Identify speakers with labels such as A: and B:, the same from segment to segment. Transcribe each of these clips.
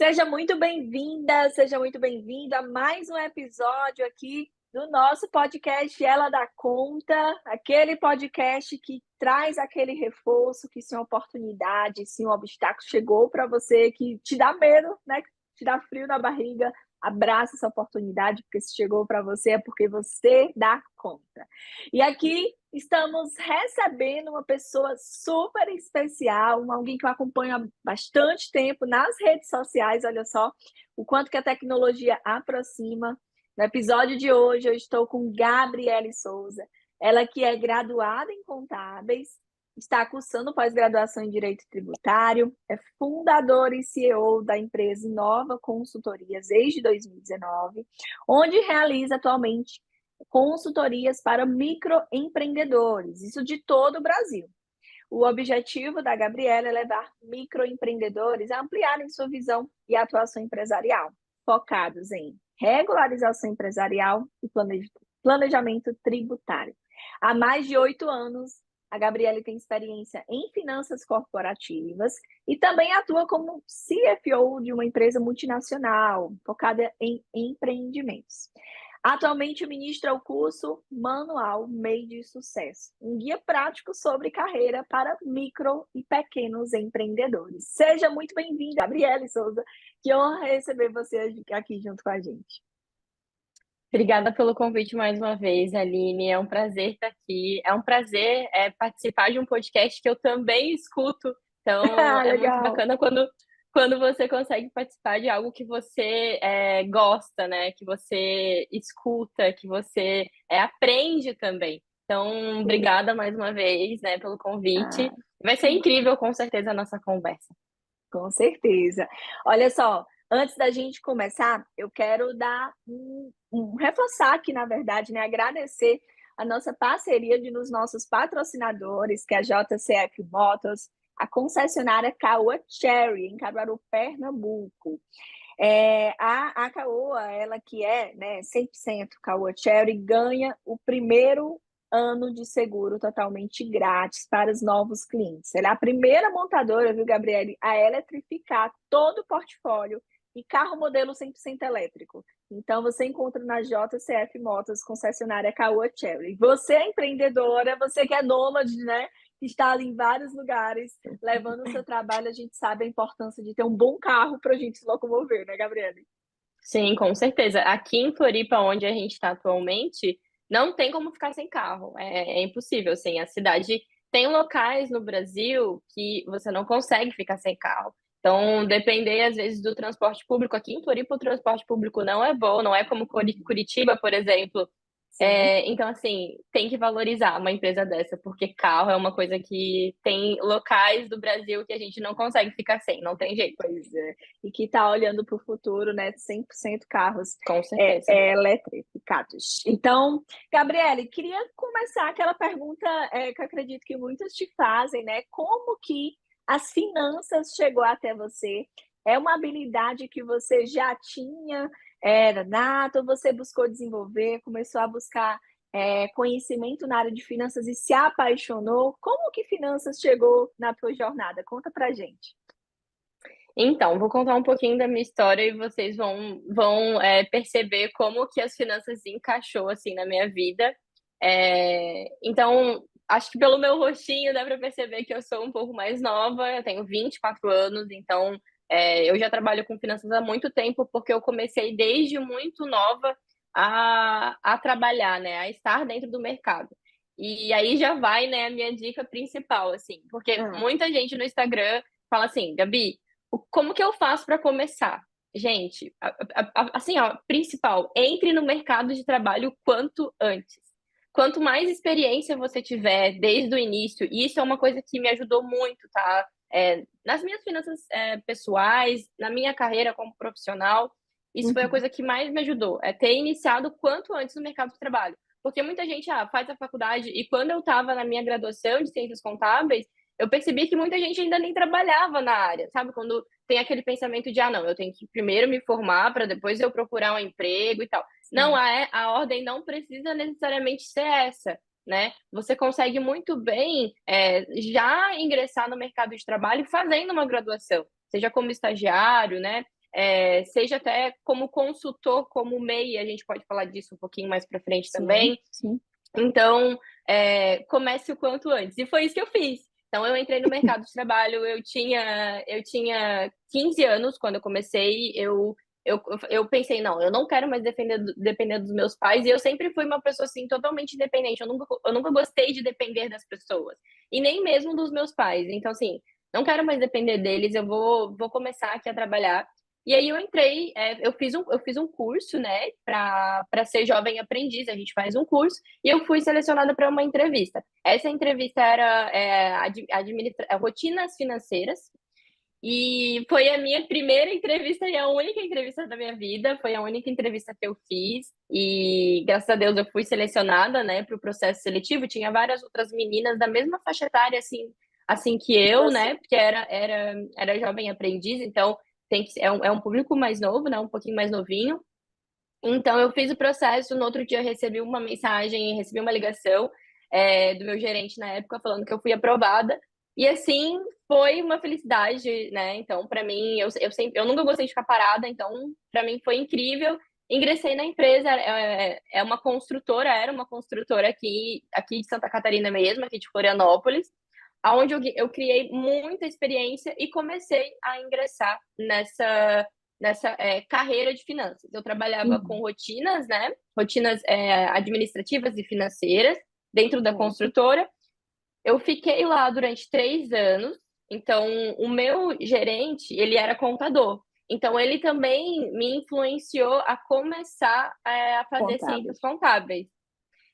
A: Seja muito bem-vinda, seja muito bem-vindo a mais um episódio aqui do nosso podcast Ela Dá Conta, aquele podcast que traz aquele reforço que se uma oportunidade, se um obstáculo chegou para você, que te dá medo, né? Que te dá frio na barriga, abraça essa oportunidade, porque se chegou para você é porque você dá conta. E aqui estamos recebendo uma pessoa super especial, alguém que eu acompanho há bastante tempo nas redes sociais. Olha só o quanto que a tecnologia aproxima. No episódio de hoje eu estou com Gabriele Souza, ela que é graduada em contábeis, está cursando pós-graduação em Direito Tributário, é fundadora e CEO da empresa Inova Consultorias desde 2019, onde realiza atualmente consultorias para microempreendedores, isso de todo o Brasil. O objetivo da Gabriela é levar microempreendedores a ampliarem sua visão e atuação empresarial, focados em regularização empresarial e planejamento tributário. Há mais de 8 anos, a Gabriela tem experiência em finanças corporativas e também atua como CFO de uma empresa multinacional focada em empreendimentos. Atualmente ministra o curso Manual MEI de Sucesso, um guia prático sobre carreira para micro e pequenos empreendedores. Seja muito bem-vinda, Gabriele Souza. Que honra receber você aqui junto com a gente.
B: Obrigada pelo convite mais uma vez, Aline. É um prazer estar aqui. É um prazer participar de um podcast que eu também escuto. Então, é muito
A: Legal.
B: bacana quando você consegue participar de algo que você gosta, né? Que você escuta, que você aprende também. Então, obrigada mais uma vez, né, pelo convite.
A: Ah,
B: Vai ser incrível, com certeza, a nossa conversa.
A: com certeza. Olha só, antes da gente começar, eu quero dar reforçar aqui, na verdade, né, agradecer a nossa parceria nos nossos patrocinadores, que é a JCF Motors, a concessionária Caoa Cherry, em Caruaru, Pernambuco. A Caoa, ela que é, né, 100% Caoa Cherry, ganha o primeiro ano de seguro totalmente grátis para os novos clientes. Ela é a primeira montadora, viu, Gabriele, a eletrificar todo o portfólio e carro modelo 100% elétrico. Então, você encontra na JCF Motos, concessionária Caoa Cherry. Você é empreendedora, você que é nômade, né? Que está ali em vários lugares, levando o seu trabalho, a gente sabe a importância de ter um bom carro para a gente se locomover, né, Gabriele?
B: Sim, com certeza. Aqui em Floripa, onde a gente está atualmente, não tem como ficar sem carro. É impossível, assim. A cidade tem locais no Brasil que você não consegue ficar sem carro. Então, depender, às vezes, do transporte público. Aqui em Floripa, o transporte público não é bom, não é como Curitiba, por exemplo.
A: Sim.
B: Então, assim, tem que valorizar uma empresa dessa, porque carro é uma coisa que tem locais do Brasil que a gente não consegue ficar sem, não tem jeito.
A: Pois é. E que está olhando para o futuro, né? 100% carros
B: Com certeza.
A: eletrificados. Então, Gabriele, queria começar aquela pergunta que eu acredito que muitos te fazem, né? Como que as finanças chegou até você? É uma habilidade que você já tinha, era nato, ou você buscou desenvolver, começou a buscar conhecimento na área de finanças e se apaixonou? Como que finanças chegou na tua jornada? Conta pra gente.
B: Então, vou contar um pouquinho da minha história e vocês vão perceber como que as finanças encaixou assim na minha vida. Então, acho que pelo meu rostinho dá para perceber que eu sou um pouco mais nova, eu tenho 24 anos, então eu já trabalho com finanças há muito tempo, porque eu comecei desde muito nova a trabalhar, né, a estar dentro do mercado. E aí já vai, né, a minha dica principal, assim, porque
A: Ah,
B: muita gente no Instagram fala assim, Gabi, como que eu faço para começar? Gente, assim, ó, principal, entre no mercado de trabalho o quanto antes. Quanto mais experiência você tiver desde o início, e isso é uma coisa que me ajudou muito, tá? Nas minhas finanças pessoais, na minha carreira como profissional, isso foi a
A: uhum.
B: coisa que mais me ajudou, é ter iniciado o quanto antes no mercado de trabalho. Porque muita gente faz a faculdade, e quando eu estava na minha graduação de ciências contábeis, eu percebi que muita gente ainda nem trabalhava na área, sabe? Quando tem aquele pensamento de, não, eu tenho que primeiro me formar para depois eu procurar um emprego e tal. Não,
A: Sim.
B: a ordem não precisa necessariamente ser essa, né? Você consegue muito bem já ingressar no mercado de trabalho fazendo uma graduação, seja como estagiário, né? seja até como consultor, como MEI, a gente pode falar disso um pouquinho mais para frente
A: Sim,
B: também.
A: sim.
B: Então, comece o quanto antes. E foi isso que eu fiz. Então, eu entrei no mercado de trabalho, eu tinha 15 anos quando eu comecei, eu pensei, não, eu não quero mais depender dos meus pais, e eu sempre fui uma pessoa, assim, totalmente independente, eu nunca gostei de depender das pessoas, e nem mesmo dos meus pais. Então, assim, não quero mais depender deles, eu vou começar aqui a trabalhar. E aí eu entrei, eu fiz um curso, né, para ser jovem aprendiz, a gente faz um curso, e eu fui selecionada para uma entrevista. Essa entrevista era rotinas financeiras, e foi a minha primeira entrevista e a única entrevista da minha vida, foi a única entrevista que eu fiz, e graças a Deus eu fui selecionada, né, para o processo seletivo. Tinha várias outras meninas da mesma faixa etária, assim que eu,
A: Você.
B: né, porque era jovem aprendiz, então é um público mais novo, né, um pouquinho mais novinho. Então, eu fiz o processo, no outro dia eu recebi uma mensagem, recebi uma ligação, do meu gerente na época, falando que eu fui aprovada. E assim, foi uma felicidade, né? Então, para mim, eu nunca gostei de ficar parada, então, para mim foi incrível. Ingressei na empresa, era uma construtora aqui de Santa Catarina mesmo, aqui de Florianópolis, onde eu criei muita experiência e comecei a ingressar nessa carreira de finanças. Eu trabalhava com
A: Uhum.
B: rotinas, né? Rotinas administrativas e financeiras dentro da
A: Certo.
B: construtora. Eu fiquei lá durante 3 anos. Então, o meu gerente, ele era contador. Então, ele também me influenciou a começar a fazer ciências
A: Contábeis.
B: contábeis.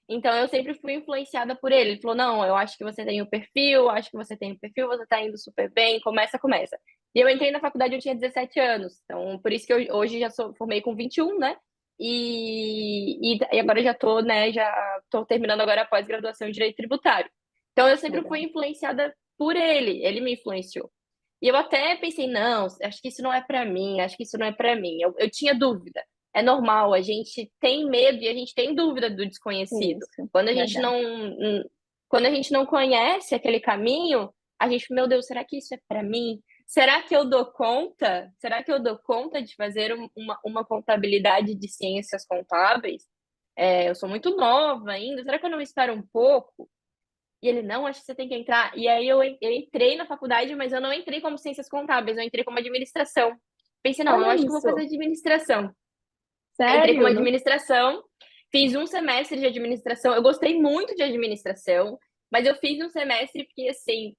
B: Então, eu sempre fui influenciada por ele. Ele falou: não, eu acho que você tem o perfil, acho que você tem o perfil, você tá indo super bem, começa. E eu entrei na faculdade, eu tinha 17 anos. Então, por isso que eu hoje já formei com 21, né? E agora já tô, né? Já tô terminando agora a pós-graduação em Direito Tributário. Então, eu sempre fui
A: Legal.
B: influenciada por ele me influenciou. E eu até pensei, não, acho que isso não é para mim, acho que isso não é para mim. Eu tinha dúvida. É normal, a gente tem medo e a gente tem dúvida do desconhecido.
A: Isso,
B: Quando a gente
A: verdade.
B: não, quando a gente não conhece aquele caminho, a gente, meu Deus, será que isso é para mim? Será que eu dou conta? Será que eu dou conta de fazer uma contabilidade de ciências contábeis? Eu sou muito nova ainda, será que eu não espero um pouco? E ele, não, acho que você tem que entrar. E aí eu entrei na faculdade, mas eu não entrei como ciências contábeis, eu entrei como administração. Pensei, não, eu
A: Olha
B: acho que eu vou fazer
A: isso.
B: administração. Entrei como
A: Sério? Não...
B: administração, fiz um semestre de administração. Eu gostei muito de administração, mas eu fiz um semestre porque, assim,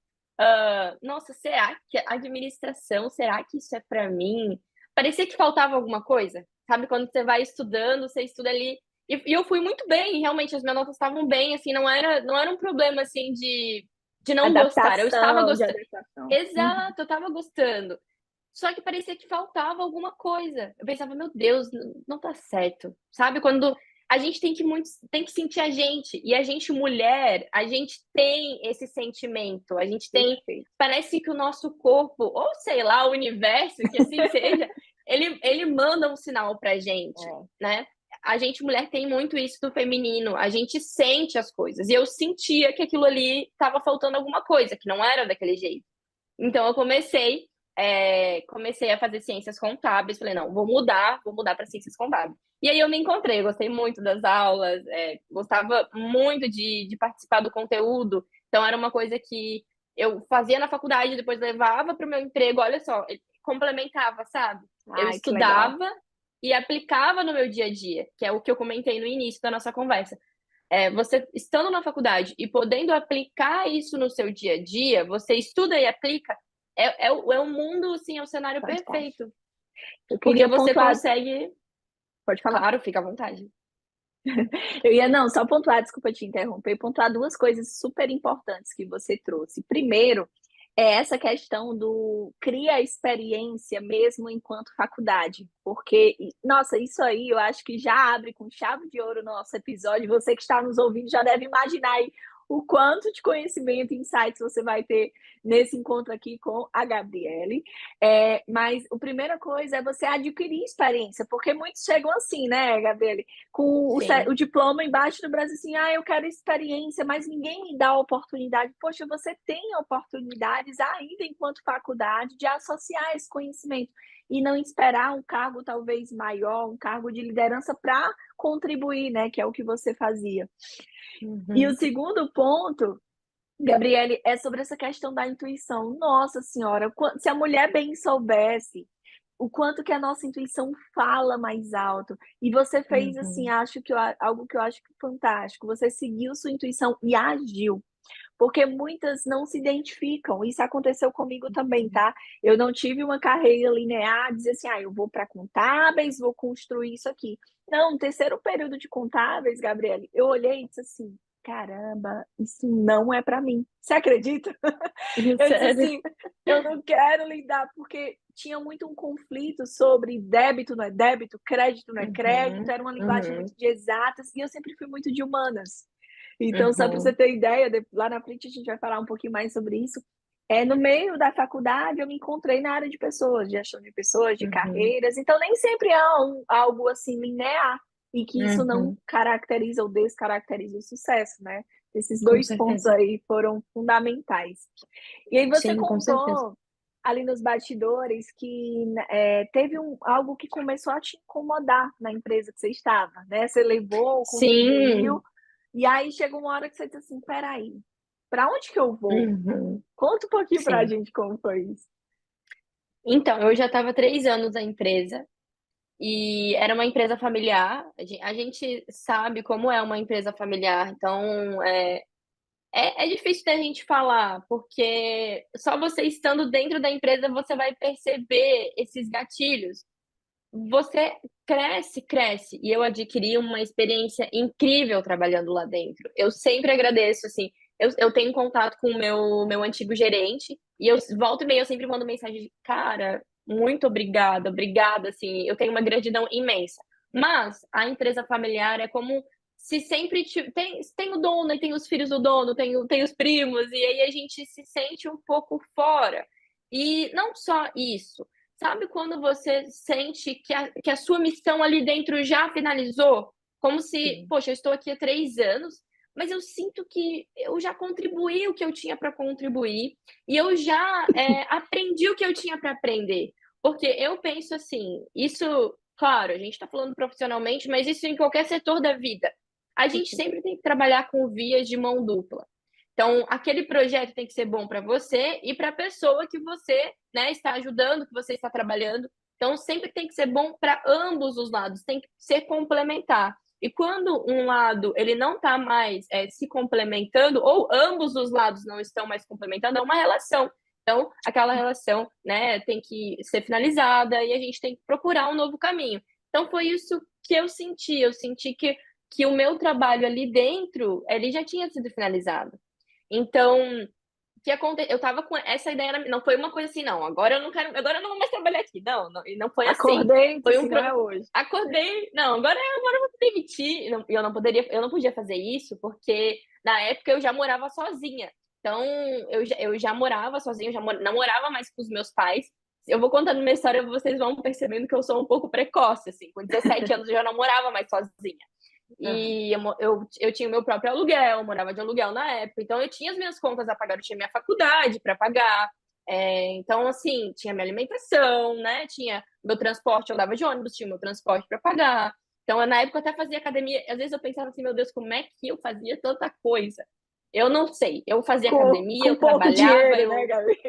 B: nossa, será que administração, será que isso é para mim? Parecia que faltava alguma coisa, sabe? Quando você vai estudando, você estuda ali. E eu fui muito bem, realmente, as minhas notas estavam bem, assim, não era um problema, assim, de não gostar. Eu estava
A: Adaptação, de
B: gostando.
A: adaptação. Uhum.
B: Exato, eu estava gostando. Só que parecia que faltava alguma coisa. Eu pensava, meu Deus, não tá certo. Sabe? Quando a gente tem que sentir a gente. E a gente, mulher, a gente tem esse sentimento. A gente tem.
A: Perfeito.
B: Parece que o nosso corpo, ou sei lá, o universo, que assim seja, ele manda um sinal pra gente,
A: É.
B: né? A gente, mulher, tem muito isso do feminino. A gente sente as coisas. E eu sentia que aquilo ali estava faltando alguma coisa, que não era daquele jeito. Então eu comecei a fazer ciências contábeis, falei, não, vou mudar para ciências contábeis. E aí eu me encontrei, eu gostei muito das aulas, gostava muito de participar do conteúdo, então era uma coisa que eu fazia na faculdade, depois levava para o meu emprego, olha só, complementava, sabe? Eu
A: Ai, que legal.
B: estudava e aplicava no meu dia a dia, que é o que eu comentei no início da nossa conversa. Você estando na faculdade e podendo aplicar isso no seu dia a dia, você estuda e aplica, é um mundo, assim, é o cenário
A: Fantástico.
B: perfeito.
A: Eu
B: Porque
A: queria
B: você
A: pontuar.
B: consegue.
A: Pode falar.
B: Claro, fica à vontade.
A: Eu ia, não, só pontuar, desculpa te interromper, pontuar duas coisas super importantes que você trouxe. Primeiro, é essa questão do cria experiência mesmo enquanto faculdade, porque, nossa, isso aí eu acho que já abre com chave de ouro o nosso episódio. Você que está nos ouvindo já deve imaginar aí o quanto de conhecimento e insights você vai ter nesse encontro aqui com a Gabriele. Mas a primeira coisa é você adquirir experiência, porque muitos chegam assim, né, Gabriele? Com o
B: Sim,
A: diploma embaixo do Brasil, assim, eu quero experiência, mas ninguém me dá a oportunidade. Poxa, você tem oportunidades ainda enquanto faculdade de associar esse conhecimento. e não esperar um cargo talvez maior, um cargo de liderança para contribuir, né, que é o que você fazia. E o
B: Uhum.
A: segundo ponto, Gabriele, é sobre essa questão da intuição. Nossa Senhora, se a mulher bem soubesse o quanto que a nossa intuição fala mais alto. E você fez assim,
B: Uhum.
A: acho que algo que eu acho fantástico. Você seguiu sua intuição e agiu. Porque muitas não se identificam. Isso aconteceu comigo também, tá? Eu não tive uma carreira linear, dizer assim, eu vou para contábeis, vou construir isso aqui. Não, no terceiro período de contábeis, Gabriele, eu olhei e disse assim, caramba, isso não é para mim. Você acredita? Eu disse
B: Sério?
A: assim, eu não quero lidar, porque tinha muito um conflito sobre débito não é débito, crédito não é crédito,
B: Uhum.
A: era uma linguagem muito
B: Uhum.
A: de exatas, e eu sempre fui muito de humanas. Então, só para você
B: Uhum.
A: ter ideia, lá na frente a gente vai falar um pouquinho mais sobre isso. No meio da faculdade, eu me encontrei na área de pessoas, de gestão de pessoas, de
B: Uhum.
A: carreiras. Então, nem sempre é algo assim linear e que isso não
B: Uhum.
A: caracteriza ou descaracteriza o sucesso, né? Esses
B: Com
A: dois pontos
B: certeza.
A: aí foram fundamentais. E aí você
B: Sim, com certeza.
A: contou ali nos bastidores que teve algo que começou a te incomodar na empresa que você estava, né? Você levou, contribuiu,
B: Sim.
A: e aí chegou uma hora que você disse assim, peraí, para onde que eu vou?
B: Uhum.
A: Conta um pouquinho pra
B: Sim.
A: gente como foi isso.
B: Então, eu já estava 3 anos na empresa e era uma empresa familiar. A gente sabe como é uma empresa familiar, então é difícil da gente falar, porque só você estando dentro da empresa você vai perceber esses gatilhos. Você cresce, cresce, e eu adquiri uma experiência incrível trabalhando lá dentro. Eu sempre agradeço, assim, eu tenho contato com o meu antigo gerente, e eu volto e meia, eu sempre mando mensagem de, cara, muito obrigada, obrigada, assim, eu tenho uma gratidão imensa. Mas a empresa familiar é como se sempre tem o dono, e tem os filhos do dono, tem os primos, e aí a gente se sente um pouco fora. E não só isso. Sabe quando você sente que a sua missão ali dentro já finalizou? Como se,
A: Sim.
B: poxa, eu estou aqui há 3 anos, mas eu sinto que eu já contribuí o que eu tinha para contribuir e eu já aprendi o que eu tinha para aprender. Porque eu penso assim, isso, claro, a gente está falando profissionalmente, mas isso em qualquer setor da vida. A gente sempre tem que trabalhar com vias de mão dupla. Então, aquele projeto tem que ser bom para você e para a pessoa que você, né, está ajudando, que você está trabalhando. Então, sempre tem que ser bom para ambos os lados, tem que ser complementar. E quando um lado ele não está mais se complementando, ou ambos os lados não estão mais complementando, é uma relação. Então, aquela relação, né, tem que ser finalizada e a gente tem que procurar um novo caminho. Então, foi isso que eu senti. Eu senti que o meu trabalho ali dentro, ele já tinha sido finalizado. Então, o que aconteceu? Eu tava com essa ideia, não foi uma coisa assim, não, agora eu não quero, agora eu não vou mais trabalhar aqui. Não, não, e não foi assim.
A: Acordei e disse
B: Foi
A: assim, não é hoje.
B: acordei, não, agora eu vou me demitir. Eu não podia fazer isso porque na época eu já morava sozinha. Então, eu já morava sozinha, eu já não morava mais com os meus pais. Eu vou contando minha história, vocês vão percebendo que eu sou um pouco precoce, assim. Com 17 anos eu já não morava mais sozinha.
A: Aham.
B: E eu tinha o meu próprio aluguel, eu morava de aluguel na época, então eu tinha as minhas contas a pagar, eu tinha minha faculdade para pagar. Então, assim, tinha minha alimentação, né? Tinha meu transporte, eu andava de ônibus, tinha meu transporte para pagar. Então, na época eu até fazia academia. Às vezes eu pensava assim, meu Deus, como é que eu fazia tanta coisa? Eu não sei. Eu fazia academia,
A: Com
B: eu
A: pouco
B: trabalhava,
A: dinheiro, né, Gabi?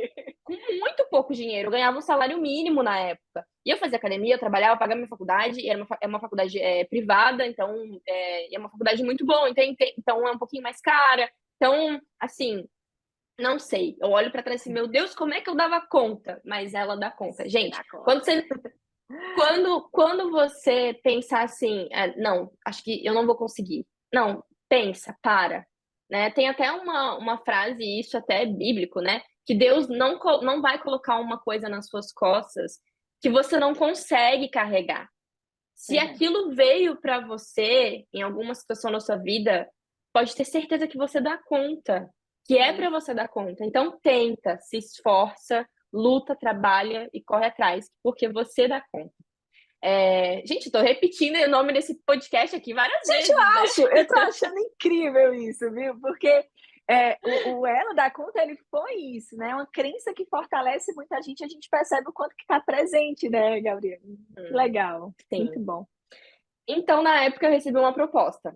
B: com muito pouco dinheiro. Eu ganhava um salário mínimo na época. E eu fazia academia, eu trabalhava, eu pagava minha faculdade, e era é uma faculdade privada, então é uma faculdade muito boa, então é um pouquinho mais cara. Então, assim, não sei. Eu olho para trás assim, meu Deus, como é que eu dava conta? Mas ela dá conta. Gente,
A: Dá conta.
B: quando você pensar assim, não, acho que eu não vou conseguir. Não, pensa, para. Né? Tem até uma frase, isso até é bíblico, né? Que Deus não vai colocar uma coisa nas suas costas que você não consegue carregar. Se
A: Verdade.
B: aquilo veio para você em alguma situação na sua vida, pode ter certeza que você dá conta, que é para
A: Isso.
B: você dar conta. Então tenta, se esforça, luta, trabalha e corre atrás, porque você dá conta. Gente, estou repetindo o nome desse podcast aqui várias
A: Gente,
B: vezes, né?
A: eu tô achando incrível isso, viu? Porque o Ela da Conta, ele foi isso, né? Uma crença que fortalece muita gente, a gente percebe o quanto que está presente, né, Gabriel? Que legal, muito
B: Sim.
A: bom.
B: Então, na época, eu recebi uma proposta.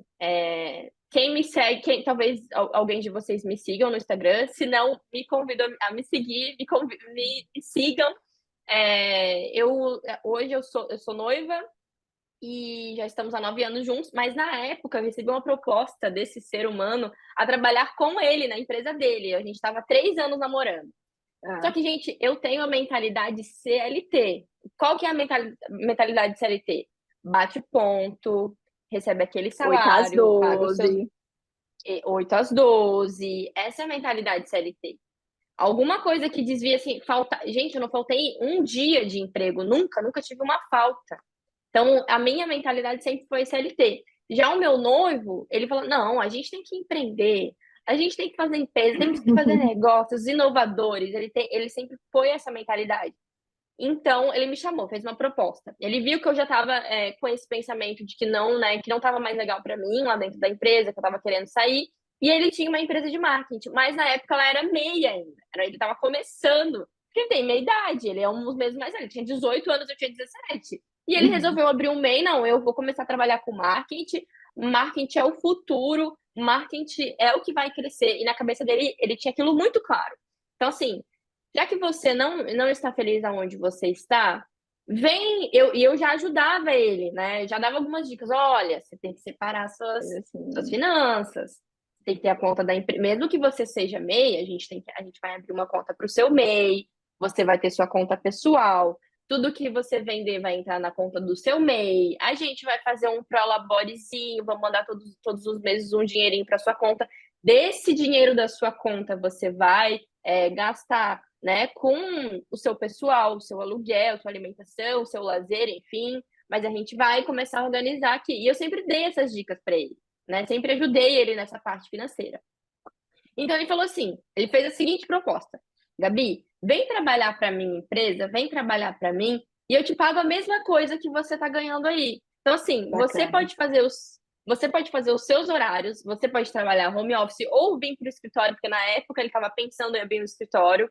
B: Quem me segue, talvez alguém de vocês me sigam no Instagram, se não, me convidam a me seguir, me sigam. Hoje eu sou noiva e já estamos há 9 anos juntos, mas na época eu recebi uma proposta desse ser humano a trabalhar com ele na empresa dele. A gente estava 3 anos namorando. Só
A: Ah,
B: que, gente, eu tenho a mentalidade CLT. Qual que é a mentalidade CLT? Bate ponto, recebe aquele
A: 8 às
B: salário, paga os seus
A: 12.
B: 8 às 12. Essa é a mentalidade CLT. Alguma coisa que desvia assim, falta. Gente, eu não faltei um dia de emprego, nunca tive uma falta. Então, a minha mentalidade sempre foi CLT. Já o meu noivo, ele falou: não, a gente tem que empreender, a gente tem que fazer empresa, temos que fazer negócios inovadores. Ele sempre foi essa mentalidade. Então, ele me chamou, fez uma proposta. Ele viu que eu já estava com esse pensamento de que não, né, que não estava mais legal para mim lá dentro da empresa, que eu estava querendo sair. E ele tinha uma empresa de marketing, mas na época ela era meia ainda. Ele estava começando. Porque ele tem meia idade, ele é uns meses mais velho. Ele tinha 18 anos, eu tinha 17. E ele resolveu abrir um MEI, não, eu vou começar a trabalhar com marketing. Marketing é o futuro, marketing é o que vai crescer. E na cabeça dele, ele tinha aquilo muito claro. Então, assim, já que você não está feliz aonde você está, vem, e eu já ajudava ele, né? Já dava algumas dicas. Olha, você tem que separar suas
A: Assim,
B: finanças, tem que ter a conta da empresa. Mesmo que você seja MEI, a gente vai abrir uma conta para o seu MEI, você vai ter sua conta pessoal. Tudo que você vender vai entrar na conta do seu MEI. A gente vai fazer um prolaborezinho, vamos mandar todos os meses um dinheirinho para sua conta. Desse dinheiro da sua conta, você vai gastar, né, com o seu pessoal, o seu aluguel, sua alimentação, o seu lazer, enfim. Mas a gente vai começar a organizar aqui. E eu sempre dei essas dicas para ele, né? Sempre ajudei ele nessa parte financeira. Então ele falou assim, ele fez a seguinte proposta: Gabi, vem trabalhar para minha empresa, vem trabalhar para mim e eu te pago a mesma coisa que você está ganhando aí. Então assim,
A: bacana.
B: você pode fazer os seus horários, você pode trabalhar home office ou vir para o escritório, porque na época ele estava pensando em abrir um escritório.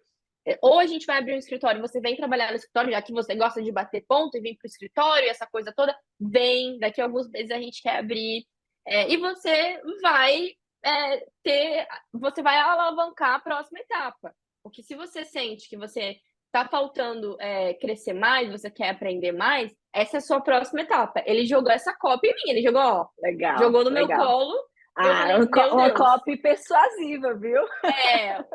B: Ou a gente vai abrir um escritório, você vem trabalhar no escritório, já que você gosta de bater ponto e vir para o escritório e essa coisa toda, vem, daqui a alguns meses a gente quer abrir. E você vai você vai alavancar a próxima etapa. Porque se você sente que você está faltando crescer mais, você quer aprender mais, essa é a sua próxima etapa. Ele jogou essa cópia em mim, ele jogou, ó,
A: Legal,
B: jogou no meu
A: legal.
B: colo, e eu
A: Ah,
B: falei, meu
A: uma
B: Deus,
A: copy persuasiva, viu?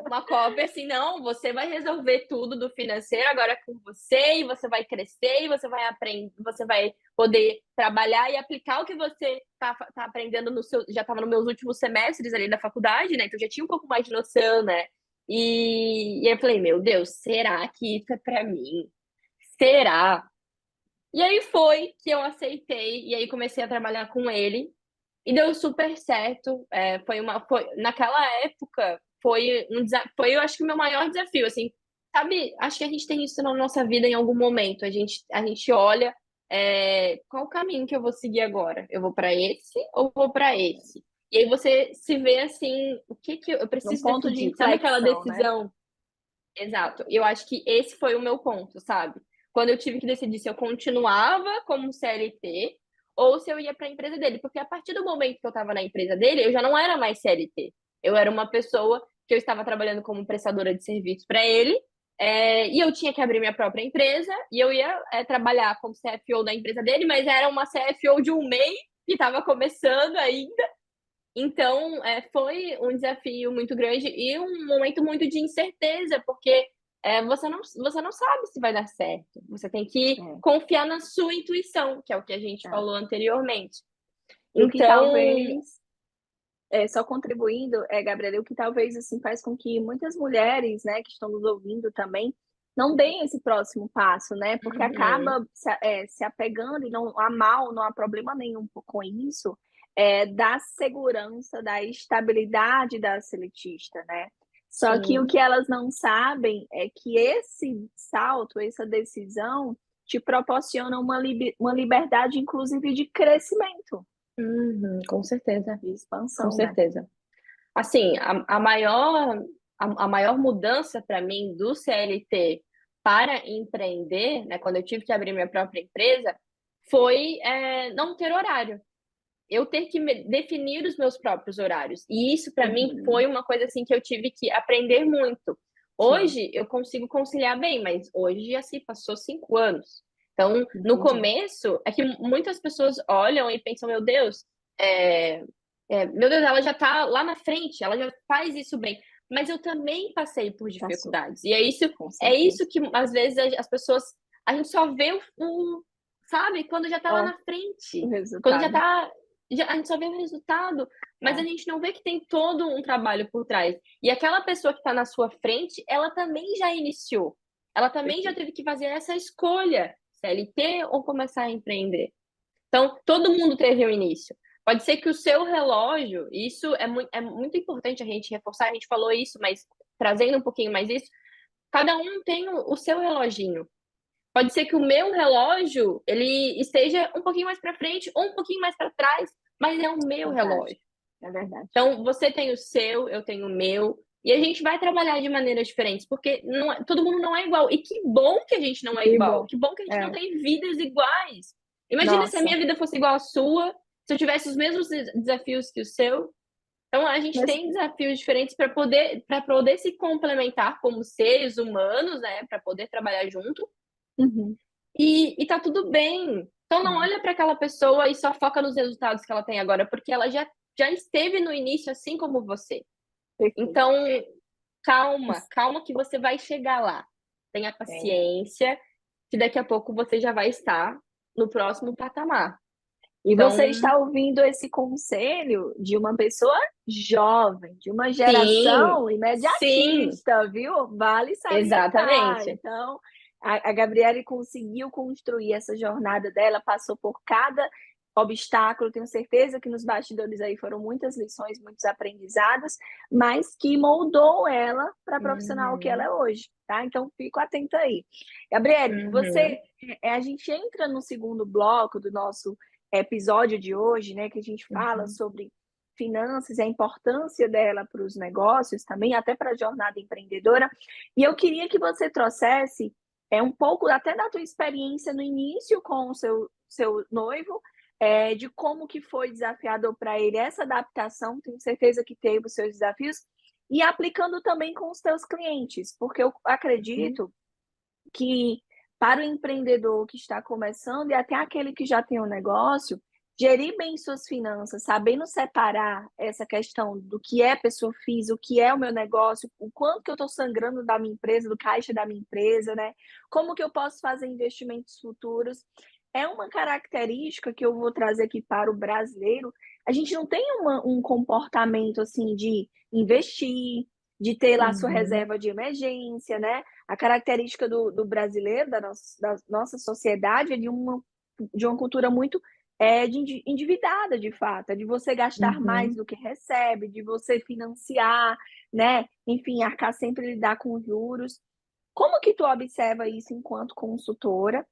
B: uma cópia assim, não, você vai resolver tudo do financeiro agora com você, e você vai crescer, e você vai aprender, você vai poder trabalhar e aplicar o que você tá aprendendo já estava nos meus últimos semestres ali da faculdade, né? Então já tinha um pouco mais de noção, né? E eu falei, meu Deus, será que isso é para mim? Será? E aí foi que eu aceitei, e aí comecei a trabalhar com ele. E deu super certo. Naquela época foi, eu acho que o meu maior desafio, assim, sabe? Acho que a gente tem isso na nossa vida em algum momento. A gente olha qual o caminho que eu vou seguir agora? Eu vou para esse ou vou para esse? E aí você se vê assim, o que que eu
A: Num
B: preciso
A: ponto de
B: decidir? Sabe aquela
A: inflexão, né?
B: decisão? Exato. Eu acho que esse foi o meu ponto, sabe? Quando eu tive que decidir se eu continuava como CLT ou se eu ia para a empresa dele, porque a partir do momento que eu estava na empresa dele, eu já não era mais CLT. Eu era uma pessoa que eu estava trabalhando como prestadora de serviços para ele, e eu tinha que abrir minha própria empresa e eu ia trabalhar como CFO da empresa dele, mas era uma CFO de um MEI que estava começando ainda. Então, foi um desafio muito grande e um momento muito de incerteza, porque você não sabe se vai dar certo. Você tem que
A: É,
B: confiar na sua intuição, que é o que a gente
A: é.
B: falou anteriormente.
A: E o que
B: Então,
A: talvez, só contribuindo, Gabriela, o que talvez assim faz com que muitas mulheres, né, que estão nos ouvindo também, não deem esse próximo passo, né? Porque
B: uhum,
A: acaba se apegando e não há mal, não há problema nenhum com isso, da segurança, da estabilidade da seletista, né? Só que o
B: sim,
A: que elas não sabem é que esse salto, essa decisão, te proporciona uma liberdade, inclusive, de crescimento,
B: uhum, com certeza,
A: de
B: com
A: expansão, né?
B: certeza. Assim, a maior mudança para mim do CLT para empreender, né, quando eu tive que abrir minha própria empresa, foi não ter horário. Eu ter que definir os meus próprios horários. E isso, para mim,
A: Uhum.
B: foi uma coisa assim que eu tive que aprender muito.
A: Sim,
B: Hoje eu consigo conciliar bem, mas hoje já se passou 5 anos. Então, no
A: entendi.
B: começo, é que muitas pessoas olham e pensam, é, meu Deus, ela já está lá na frente, ela já faz isso bem. Mas eu também passei por
A: Passou,
B: dificuldades. E
A: com
B: é
A: certeza.
B: isso que às vezes as pessoas, a gente só vê sabe, quando já está lá
A: É,
B: na
A: o
B: frente, quando já
A: resultado.
B: está a gente só vê o resultado, mas a
A: É,
B: gente não vê que tem todo um trabalho por trás. E aquela pessoa que está na sua frente, ela também já iniciou. Ela também já
A: perfeito.
B: teve que fazer essa escolha, CLT ou começar a empreender. Então, todo mundo teve um início. Pode ser que o seu relógio, isso é muito importante a gente reforçar, a gente falou isso, mas trazendo um pouquinho mais isso, cada um tem o seu reloginho. Pode ser que o meu relógio ele esteja um pouquinho mais para frente ou um pouquinho mais para trás, mas é o meu
A: Verdade.
B: relógio.
A: É verdade.
B: Então, você tem o seu, eu tenho o meu, e a gente vai trabalhar de maneiras diferentes, porque todo mundo não é igual. E que bom que a gente não é
A: Que
B: igual,
A: bom.
B: que bom que a gente não
A: É,
B: tem vidas iguais. Imagina se a
A: nossa.
B: minha vida fosse igual à sua, se eu tivesse os mesmos desafios que o seu. Então, a gente
A: Mas,
B: tem desafios diferentes para poder se complementar como seres humanos, né? Para poder trabalhar junto.
A: uhum,
B: E tá tudo bem. Então não
A: é,
B: olha para aquela pessoa e só foca nos resultados que ela tem agora, porque ela já esteve no início assim como você.
A: perfeito.
B: Então, calma, calma que você vai chegar lá. Tenha
A: É.
B: paciência, que daqui a pouco você já vai estar no próximo patamar.
A: E
B: Então,
A: você está ouvindo esse conselho de uma pessoa jovem, de uma
B: sim,
A: geração
B: sim,
A: imediatista, viu? Vale salientar.
B: exatamente.
A: Então, a Gabriele conseguiu construir essa jornada dela, passou por cada obstáculo. Tenho certeza que nos bastidores aí foram muitas lições, muitos aprendizados, mas que moldou ela para a profissional que ela
B: Uhum,
A: é hoje, tá? Então, fico atenta aí. Gabriele,
B: uhum,
A: a gente entra no segundo bloco do nosso episódio de hoje, né, que a gente fala
B: uhum,
A: sobre finanças e a importância dela para os negócios também, até para a jornada empreendedora. E eu queria que você trouxesse um pouco até da tua experiência no início com o seu noivo, de como que foi desafiador para ele essa adaptação, tenho certeza que teve os seus desafios, e aplicando também com os teus clientes, porque eu
B: uhum,
A: acredito que para o empreendedor que está começando e até aquele que já tem um negócio, gerir bem suas finanças, sabendo separar essa questão do que é pessoa física, o que é o meu negócio, o quanto que eu estou sangrando da minha empresa, do caixa da minha empresa, né? Como que eu posso fazer investimentos futuros? É uma característica que eu vou trazer aqui para o brasileiro. A gente não tem um comportamento assim de investir, de ter lá sua
B: uhum,
A: reserva de emergência, né? A característica do brasileiro, da nossa sociedade, é de uma cultura muito endividada, de fato, é de você gastar mais
B: uhum.
A: do que recebe, de você financiar, né? Enfim, arcar sempre lidar com juros. Como que tu observa isso enquanto consultora?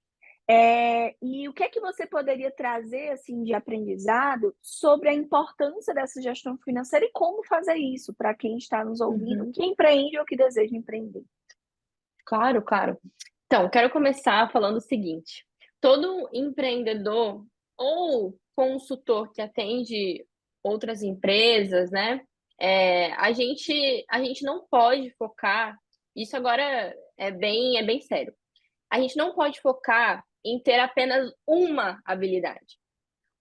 A: E o que é que você poderia trazer assim de aprendizado sobre a importância dessa gestão financeira e como fazer isso para quem está nos ouvindo,
B: Uhum.
A: que empreende ou que deseja empreender?
B: Claro, claro. Então, quero começar falando o seguinte: todo empreendedor ou consultor que atende outras empresas, né? A gente não pode focar. Isso agora é bem sério. A gente não pode focar em ter apenas uma habilidade.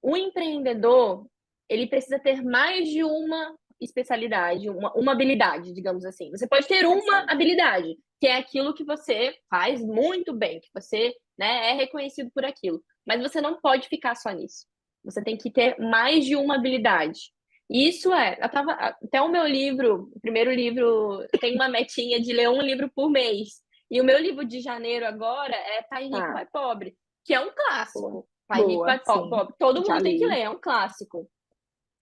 B: O empreendedor, ele precisa ter mais de uma especialidade, uma habilidade, digamos assim. Você pode ter uma
A: Interessante.
B: habilidade, que é aquilo que você faz muito bem, que você, né, é reconhecido por aquilo. Mas você não pode ficar só nisso. Você tem que ter mais de uma habilidade. E isso até o meu livro, o primeiro livro, tem uma metinha de ler um livro por mês. E o meu livro de janeiro agora é Pai Rico,
A: Tá,
B: Pai Pobre, que é um
A: boa.
B: clássico. Pai Rico,
A: Boa,
B: Pai
A: sim.
B: Pobre. Todo
A: Já
B: mundo tem que
A: li.
B: ler, é um clássico.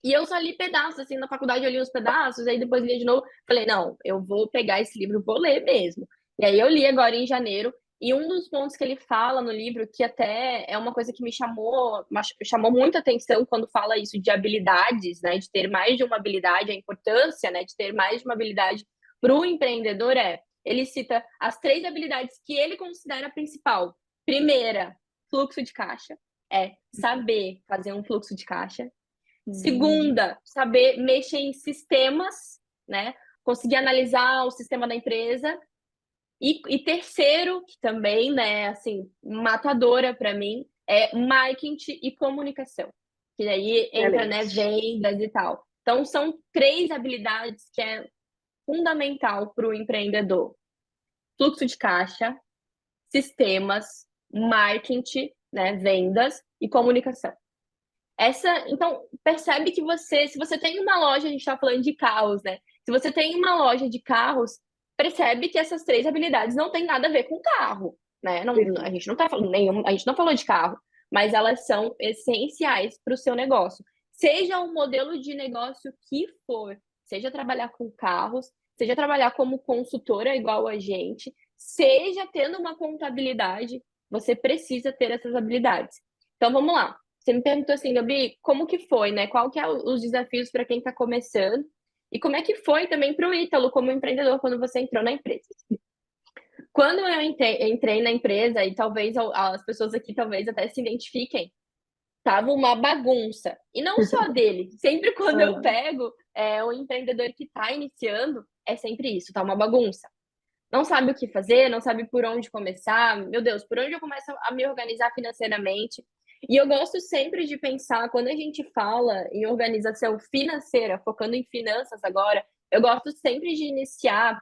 B: E eu só li pedaços, assim, na faculdade eu li uns pedaços, aí depois li de novo. Falei, não, eu vou pegar esse livro, vou ler mesmo. E aí eu li agora em janeiro. E um dos pontos que ele fala no livro, que até é uma coisa que chamou muita atenção quando fala isso de habilidades, né, de ter mais de uma habilidade, a importância, né, de ter mais de uma habilidade para o empreendedor ele cita as 3 habilidades que ele considera principal. Primeira, fluxo de caixa, saber fazer um fluxo de caixa. Segunda, saber mexer em sistemas, né, conseguir analisar o sistema da empresa. E terceiro, que também, né, assim, matadora para mim, é marketing e comunicação. Que aí entra, né,
A: Excelente.
B: vendas e tal. Então, são 3 habilidades que é fundamental para o empreendedor. Fluxo de caixa, sistemas, marketing, né, vendas e comunicação. Então, percebe que se você tem uma loja, a gente está falando de carros, né? Se você tem uma loja de carros, percebe que essas 3 habilidades não têm nada a ver com carro, né? Não, a gente não tá falando a gente não falou de carro, mas elas são essenciais para o seu negócio. Seja o modelo de negócio que for, seja trabalhar com carros, seja trabalhar como consultora igual a gente, seja tendo uma contabilidade, você precisa ter essas habilidades. Então, vamos lá. Você me perguntou assim, Gabi, como que foi, né? Qual que é os desafios para quem está começando? E como é que foi também para o Ítalo como empreendedor quando você entrou na empresa? Quando eu entrei na empresa, e talvez as pessoas aqui talvez até se identifiquem, tava uma bagunça. E não só dele. Sempre quando eu pego o empreendedor que está iniciando, é sempre isso, tá uma bagunça. Não sabe o que fazer, não sabe por onde começar. Meu Deus, por onde eu começo a me organizar financeiramente? E eu gosto sempre de pensar, quando a gente fala em organização financeira, focando em finanças agora, eu gosto sempre de iniciar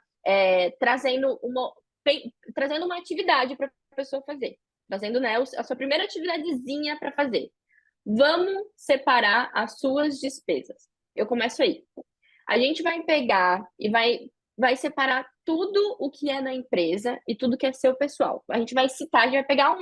B: trazendo uma atividade para a pessoa fazer. Trazendo, né, a sua primeira atividadezinha para fazer. Vamos separar as suas despesas. Eu começo aí. A gente vai pegar e vai separar tudo o que é da empresa e tudo que é seu pessoal. A gente vai citar, a gente vai pegar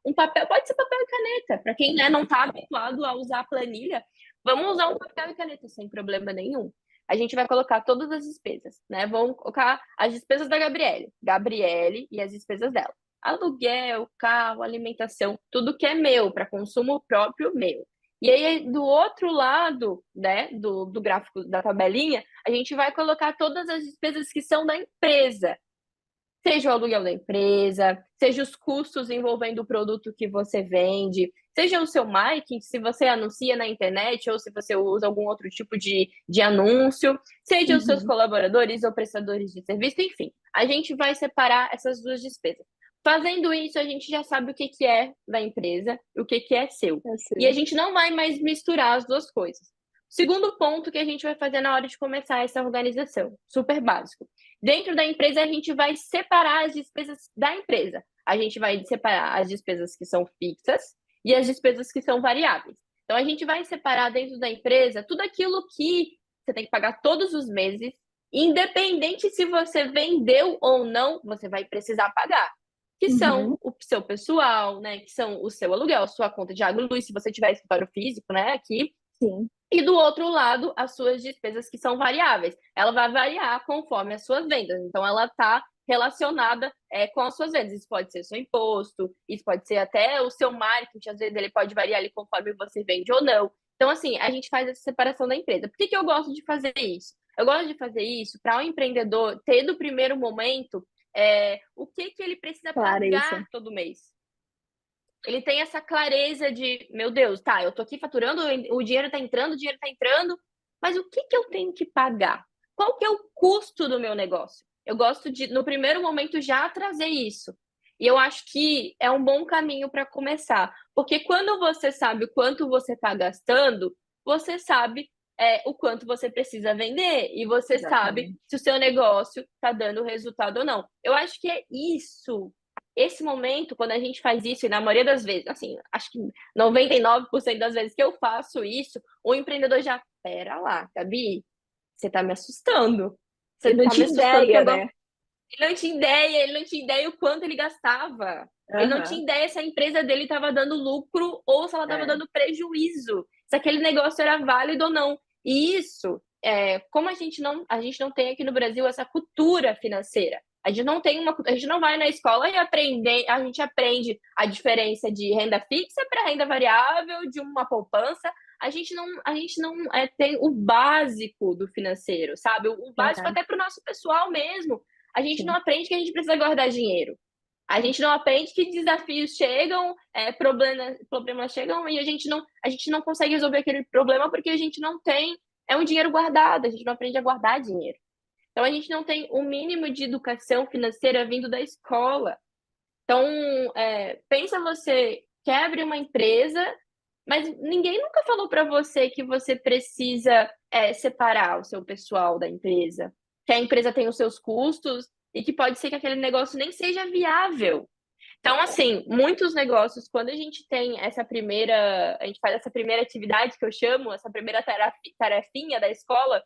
B: um papel, pode ser papel e caneta, para quem, né, não está habituado a usar a planilha, vamos usar um papel e caneta sem problema nenhum. A gente vai colocar todas as despesas, né? Vamos colocar as despesas da Gabriele e as despesas dela. Aluguel, carro, alimentação, tudo que é meu, para consumo próprio meu. E aí, do outro lado, né, do gráfico da tabelinha, a gente vai colocar todas as despesas que são da empresa. Seja o aluguel da empresa, seja os custos envolvendo o produto que você vende, seja o seu marketing, se você anuncia na internet ou se você usa algum outro tipo de anúncio, seja os seus colaboradores ou prestadores de serviço, enfim. A gente vai separar essas 2 despesas. Fazendo isso, a gente já sabe o que é da empresa e o que é seu. E a gente não vai mais misturar as 2 coisas. Segundo ponto que a gente vai fazer na hora de começar essa organização, super básico. Dentro da empresa, a gente vai separar as despesas da empresa. A gente vai separar as despesas que são fixas e as despesas que são variáveis. Então, a gente vai separar dentro da empresa tudo aquilo que você tem que pagar todos os meses, independente se você vendeu ou não, você vai precisar pagar. Que são o seu pessoal, né? Que são o seu aluguel, a sua conta de água e luz, se você tiver escritório físico, né? Aqui.
A: Sim.
B: E do outro lado, as suas despesas que são variáveis. Ela vai variar conforme as suas vendas. Então, ela está relacionada com as suas vendas. Isso pode ser seu imposto, isso pode ser até o seu marketing. Às vezes, ele pode variar ali conforme você vende ou não. Então, assim, a gente faz essa separação da empresa. Por que eu gosto de fazer isso? Eu gosto de fazer isso para o empreendedor ter, no primeiro momento, o que ele precisa pagar todo mês. Ele tem essa clareza de, meu Deus, tá, eu tô aqui faturando, o dinheiro tá entrando, mas o que eu tenho que pagar? Qual que é o custo do meu negócio? Eu gosto de, no primeiro momento, já trazer isso. E eu acho que é um bom caminho para começar. Porque quando você sabe o quanto você está gastando, você sabe o quanto você precisa vender. E você sabe se o seu negócio está dando resultado ou não. Eu acho que é isso. Esse momento, quando a gente faz isso, e na maioria das vezes, assim, acho que 99% das vezes que eu faço isso, o empreendedor já, pera lá, Gabi, você tá me assustando. Você
A: Ele não
B: tá me
A: tinha
B: assustando
A: ideia, né?
B: ele não tinha ideia o quanto ele gastava. Ele não tinha ideia se a empresa dele estava dando lucro ou se ela estava dando prejuízo, se aquele negócio era válido ou não. E isso, como a gente não tem aqui no Brasil essa cultura financeira. A gente não vai na escola e a gente aprende a diferença de renda fixa para renda variável, de uma poupança. A gente não tem o básico do financeiro, sabe? O básico
A: Verdade.
B: até para o nosso pessoal mesmo. A gente não
A: Sim.
B: aprende que a gente precisa guardar dinheiro. A gente não aprende que desafios chegam, problemas chegam e a gente não consegue resolver aquele problema porque a gente não tem um dinheiro guardado, a gente não aprende a guardar dinheiro. Então, a gente não tem o mínimo de educação financeira vindo da escola. Então, pensa você quer abrir uma empresa, mas ninguém nunca falou para você que você precisa separar o seu pessoal da empresa, que a empresa tem os seus custos e que pode ser que aquele negócio nem seja viável. Então, assim, muitos negócios, quando a gente faz essa primeira atividade que eu chamo, essa primeira tarefinha da escola,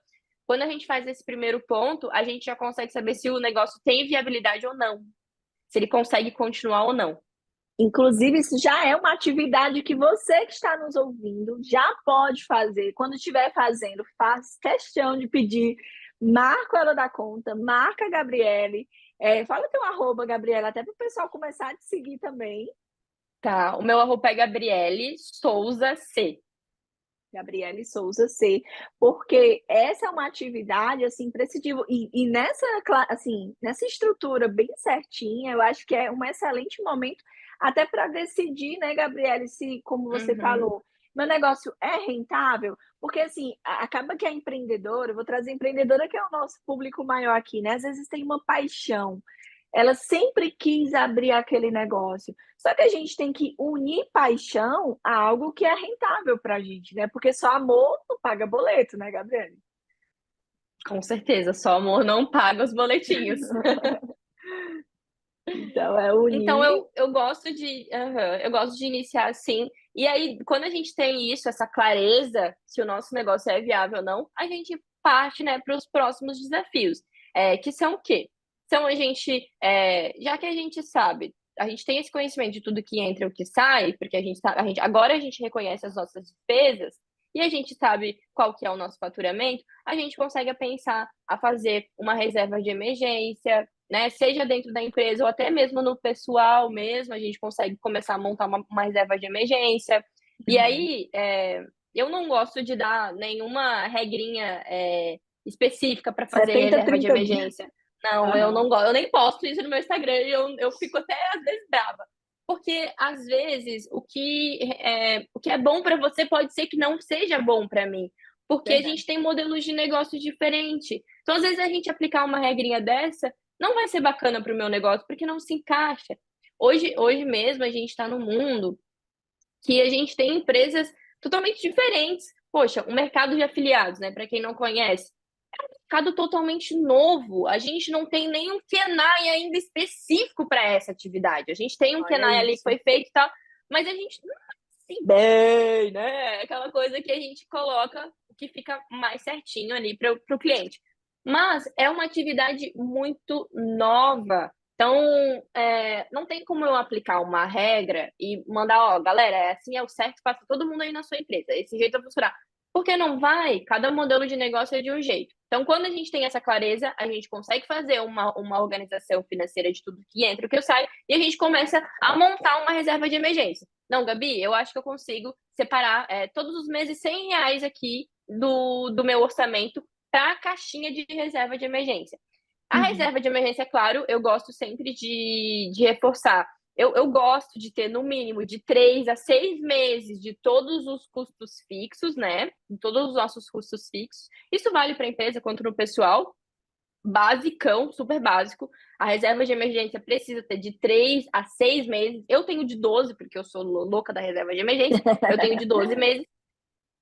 B: quando a gente faz esse primeiro ponto, a gente já consegue saber se o negócio tem viabilidade ou não, se ele consegue continuar ou não.
A: Inclusive, isso já é uma atividade que você que está nos ouvindo já pode fazer. Quando estiver fazendo, faz questão de pedir, marca ela da conta, marca a Gabriele, fala teu arroba, Gabriela, até para o pessoal começar a te seguir também.
B: Tá, o meu arroba é Gabriele Souza C.
A: Gabriele Souza C, porque essa é uma atividade assim imprescindível e nessa estrutura bem certinha, eu acho que é um excelente momento até para decidir, né, Gabriele, se, como você
B: Uhum.
A: falou, meu negócio é rentável, porque assim, acaba que a empreendedora, eu vou trazer empreendedora que é o nosso público maior aqui, né? Às vezes tem uma paixão, ela sempre quis abrir aquele negócio. Só que a gente tem que unir paixão a algo que é rentável para a gente, né? Porque só amor não paga boleto, né, Gabriele?
B: Com certeza, só amor não paga os boletinhos.
A: Então é
B: Então
A: unir.
B: eu gosto de iniciar assim. E aí, quando a gente tem isso, essa clareza, se o nosso negócio é viável ou não, a gente parte, né, para os próximos desafios. Que são o quê? São já que a gente sabe, a gente tem esse conhecimento de tudo que entra e o que sai, porque agora a gente reconhece as nossas despesas e a gente sabe qual que é o nosso faturamento, a gente consegue pensar a fazer uma reserva de emergência, né? Seja dentro da empresa ou até mesmo no pessoal mesmo, a gente consegue começar a montar uma reserva de emergência. E
A: Uhum.
B: aí, eu não gosto de dar nenhuma regrinha específica para fazer
A: 70,
B: reserva de
A: 30, 20.
B: emergência. Não, eu
A: Aham.
B: não gosto, eu nem posto isso no meu Instagram e eu fico até às vezes brava. Porque às vezes o que é bom para você pode ser que não seja bom para mim. Porque a
A: Verdade.
B: gente tem modelos de negócio diferentes. Então, às vezes, a gente aplicar uma regrinha dessa não vai ser bacana para o meu negócio, porque não se encaixa. Hoje mesmo a gente está num mundo que a gente tem empresas totalmente diferentes. Poxa, o mercado de afiliados, né? Para quem não conhece, mercado totalmente novo. A gente não tem nenhum KENAI ainda específico para essa atividade. A gente tem um
A: Olha
B: KENAI ali que
A: isso.
B: foi feito e tal, mas a gente não é assim bem, né? Aquela coisa que a gente coloca que fica mais certinho ali para o cliente. Mas é uma atividade muito nova. Então, não tem como eu aplicar uma regra e mandar, ó, galera, assim é o certo, faça todo mundo aí na sua empresa. Esse jeito vai funcionar. Porque não vai, cada modelo de negócio é de um jeito. Então, quando a gente tem essa clareza, a gente consegue fazer uma organização financeira de tudo que entra e o que sai, e a gente começa a montar uma reserva de emergência. Não, Gabi, eu acho que eu consigo separar todos os meses R$ 100 aqui do meu orçamento para a caixinha de reserva de emergência. A
A: Uhum.
B: reserva de emergência, é claro, eu gosto sempre de reforçar. Eu gosto de ter no mínimo de 3 a 6 meses de todos os custos fixos, né? De todos os nossos custos fixos. Isso vale para a empresa quanto no pessoal. Basicão, super básico. A reserva de emergência precisa ter de 3 a 6 meses. Eu tenho de 12, porque eu sou louca da reserva de emergência. Eu tenho de 12 meses.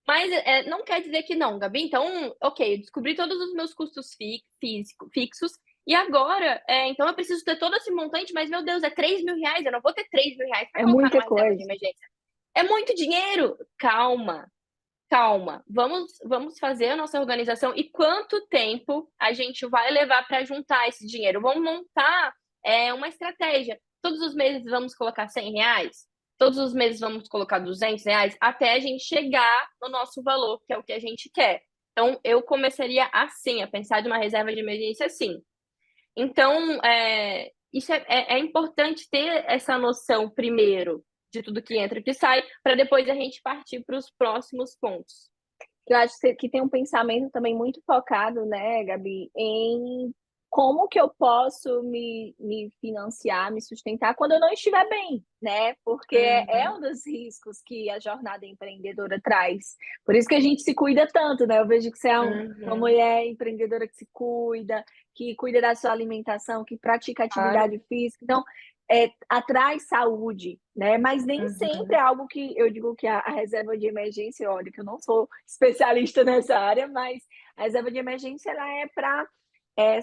B: Mas não quer dizer que não, Gabi. Então, ok, eu descobri todos os meus custos fixos. E agora, então eu preciso ter todo esse montante, mas meu Deus, é R$ 3.000. Eu não vou ter R$ 3.000 para
A: É
B: colocar
A: muita
B: numa reserva de
A: coisa.
B: emergência. É muito dinheiro. Calma, calma. Vamos fazer a nossa organização. E quanto tempo a gente vai levar para juntar esse dinheiro? Vamos montar uma estratégia. Todos os meses vamos colocar R$ 100? Todos os meses vamos colocar R$ 200 até a gente chegar no nosso valor, que é o que a gente quer. Então, eu começaria assim, a pensar de uma reserva de emergência assim. Então, isso é importante ter essa noção primeiro de tudo que entra e que sai, para depois a gente partir para os próximos pontos.
A: Eu acho que tem um pensamento também muito focado, né, Gabi, em como que eu posso me financiar, me sustentar quando eu não estiver bem, né? Porque é
B: Uhum,
A: um dos riscos que a jornada empreendedora traz. Por isso que a gente se cuida tanto, né? Eu vejo que você é uma
B: uhum,
A: mulher empreendedora que se cuida, que cuida da sua alimentação, que pratica
B: claro.
A: atividade física. Então, atrai saúde, né? Mas nem sempre
B: Uhum,
A: é algo que eu digo que a reserva de emergência, olha, que eu não sou especialista nessa área, mas a reserva de emergência ela é para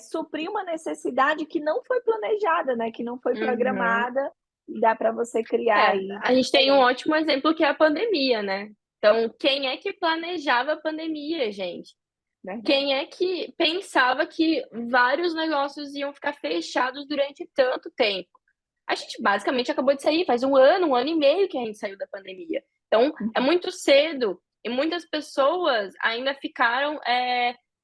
A: suprir uma necessidade que não foi planejada, né? Que não foi
B: uhum.
A: programada, e dá para você criar aí
B: A gente tem um
A: diferente,
B: ótimo exemplo que é a pandemia, né? Então, quem é que planejava a pandemia, gente?
A: verdade.
B: Quem é que pensava que vários negócios iam ficar fechados durante tanto tempo? A gente basicamente acabou de sair, faz um ano e meio que a gente saiu da pandemia. Então, é
A: Uhum.
B: muito cedo. E muitas pessoas ainda ficaram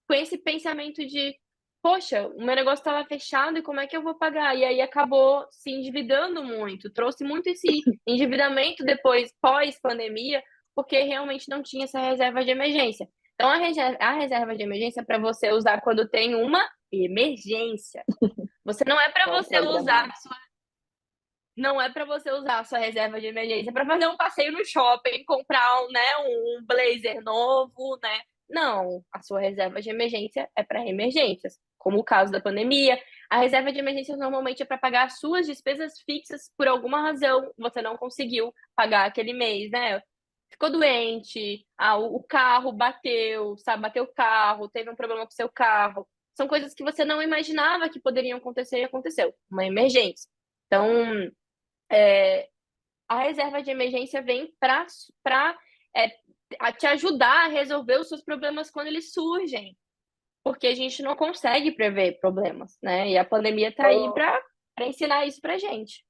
B: com esse pensamento de: poxa, o meu negócio estava fechado e como é que eu vou pagar? E aí acabou se endividando muito, trouxe muito esse endividamento depois, pós-pandemia, porque realmente não tinha essa reserva de emergência. Então, a reserva de emergência é para você usar quando tem uma emergência. Você não é para
A: Não
B: você usar
A: programado.
B: não é para você usar a sua reserva de emergência para fazer um passeio no shopping, comprar um blazer novo, né? Não, a sua reserva de emergência é para emergências, como o caso da pandemia. A reserva de emergência normalmente é para pagar as suas despesas fixas por alguma razão, você não conseguiu pagar aquele mês, né? Ficou doente, o carro bateu, sabe, bateu o carro, teve um problema com o seu carro. São coisas que você não imaginava que poderiam acontecer e aconteceu, uma emergência. Então, é, a reserva de emergência vem para te ajudar a resolver os seus problemas quando eles surgem, porque a gente não consegue prever problemas, né? E a pandemia está aí
A: Oh,
B: para ensinar isso para gente.